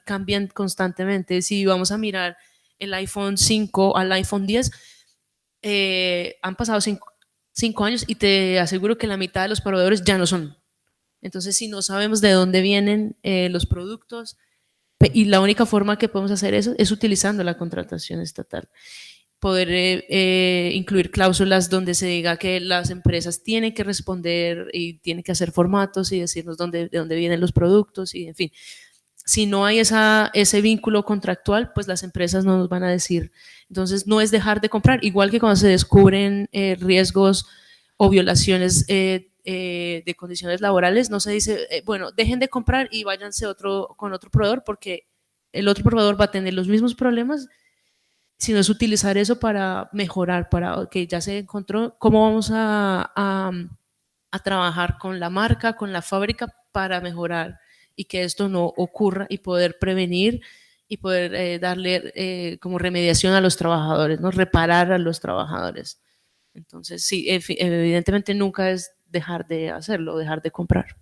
cambian constantemente. Si vamos a mirar el iPhone 5 al iPhone 10, han pasado 5 años y te aseguro que la mitad de los proveedores ya no son. Entonces, si no sabemos de dónde vienen los productos, y la única forma que podemos hacer eso es utilizando la contratación estatal. Poder incluir cláusulas donde se diga que las empresas tienen que responder y tienen que hacer formatos y decirnos de dónde vienen los productos y, en fin. Si no hay ese vínculo contractual, pues las empresas no nos van a decir. Entonces, no es dejar de comprar, igual que cuando se descubren riesgos o violaciones de condiciones laborales, no se dice, bueno, dejen de comprar y váyanse con otro proveedor porque el otro proveedor va a tener los mismos problemas, sino es utilizar eso para mejorar, para que ya se encontró cómo vamos a trabajar con la marca, con la fábrica para mejorar y que esto no ocurra y poder prevenir y poder darle como remediación a los trabajadores, ¿no? Reparar a los trabajadores. Entonces, sí, evidentemente nunca es dejar de hacerlo, dejar de comprar.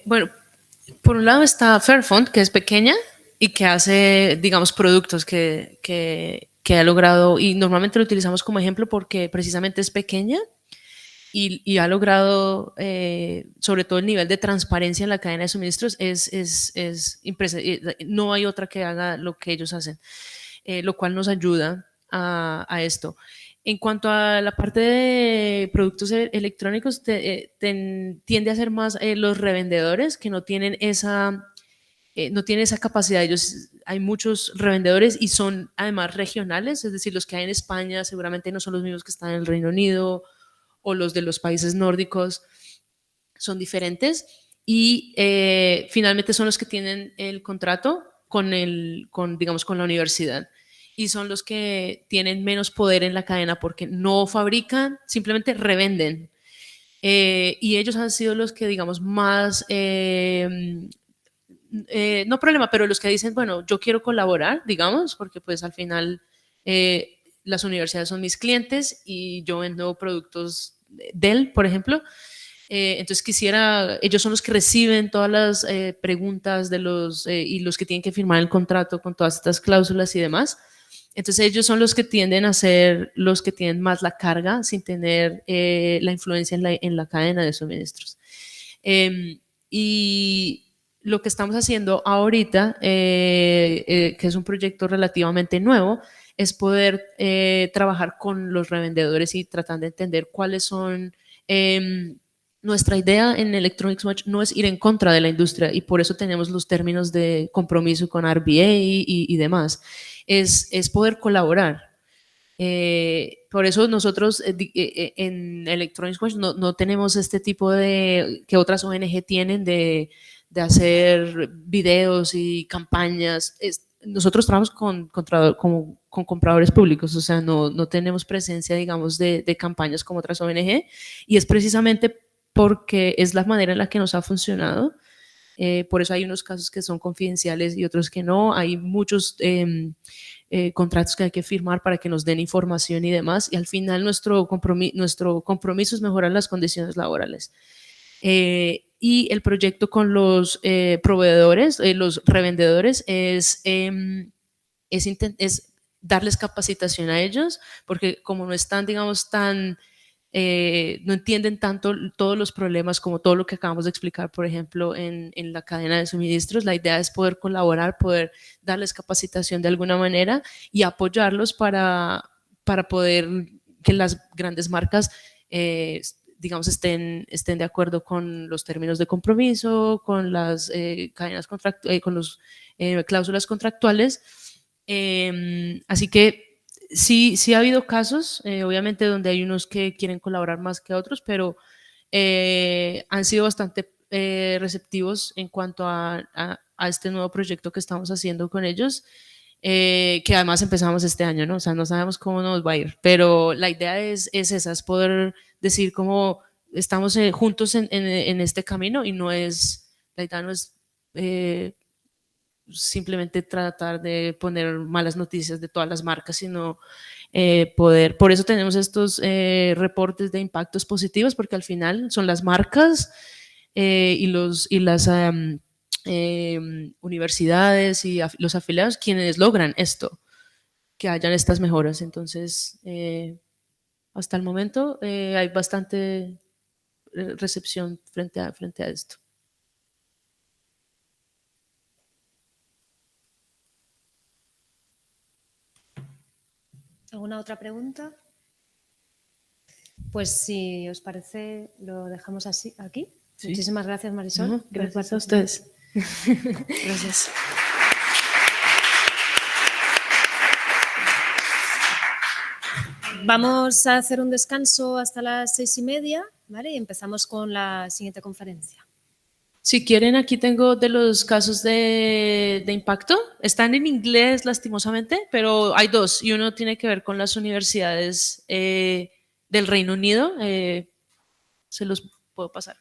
Bueno, por un lado está Fairphone, que es pequeña y que hace, digamos, productos que ha logrado, y normalmente lo utilizamos como ejemplo porque precisamente es pequeña y ha logrado, sobre todo el nivel de transparencia en la cadena de suministros, es impresionante. No hay otra que haga lo que ellos hacen, lo cual nos ayuda a esto. En cuanto a la parte de productos electrónicos, tiende a ser más los revendedores que no tienen esa capacidad. Hay muchos revendedores y son además regionales, es decir, los que hay en España seguramente no son los mismos que están en el Reino Unido, o los de los países nórdicos, son diferentes, y finalmente son los que tienen el contrato digamos, con la universidad, y son los que tienen menos poder en la cadena porque no fabrican, simplemente revenden. Y ellos han sido los que, digamos, más, no problema, pero los que dicen, bueno, yo quiero colaborar, digamos, porque pues al final las universidades son mis clientes y yo vendo productos Dell, por ejemplo. Entonces ellos son los que reciben todas las preguntas y los que tienen que firmar el contrato con todas estas cláusulas y demás. Entonces ellos son los que tienden a ser los que tienen más la carga sin tener la influencia en la cadena de suministros. Y lo que estamos haciendo ahorita, que es un proyecto relativamente nuevo, es poder trabajar con los revendedores y tratar de entender cuáles son... nuestra idea en Electronics Watch no es ir en contra de la industria, y por eso tenemos los términos de compromiso con RBA y demás. Es poder colaborar. Por eso nosotros en Electronics Watch no tenemos este tipo de que otras ONG tienen de hacer videos y campañas. Nosotros trabajamos con compradores públicos, o sea, no tenemos presencia, digamos, de campañas como otras ONG, y es precisamente porque es la manera en la que nos ha funcionado. Por eso hay unos casos que son confidenciales y otros que no. Hay muchos contratos que hay que firmar para que nos den información y demás, y al final nuestro compromiso es mejorar las condiciones laborales. Y el proyecto con los proveedores, los revendedores, es darles capacitación a ellos, porque como no están, digamos, no entienden tanto todos los problemas como todo lo que acabamos de explicar, por ejemplo, en la cadena de suministros. La idea es poder colaborar, poder darles capacitación de alguna manera y apoyarlos para poder que las grandes marcas digamos, estén de acuerdo con los términos de compromiso, con las cadenas con las cláusulas contractuales. Así que sí ha habido casos, obviamente, donde hay unos que quieren colaborar más que otros, pero han sido bastante receptivos en cuanto a este nuevo proyecto que estamos haciendo con ellos, que además empezamos este año, ¿no? O sea, no sabemos cómo nos va a ir, pero la idea es esa, es poder decir cómo estamos juntos en este camino, y la idea no es simplemente tratar de poner malas noticias de todas las marcas, sino por eso tenemos estos reportes de impactos positivos, porque al final son las marcas y las universidades y los afiliados quienes logran esto, que hayan estas mejoras. Entonces, hasta el momento hay bastante recepción frente a esto. ¿Alguna otra pregunta? Pues si os parece, lo dejamos así aquí. Sí. Muchísimas gracias, Marisol. Gracias a ustedes. Gracias. Vamos a hacer un descanso hasta las 6:30, ¿vale? Y empezamos con la siguiente conferencia. Si quieren, aquí tengo de los casos de impacto. Están en inglés, lastimosamente, pero hay dos, y uno tiene que ver con las universidades del Reino Unido. Se los puedo pasar.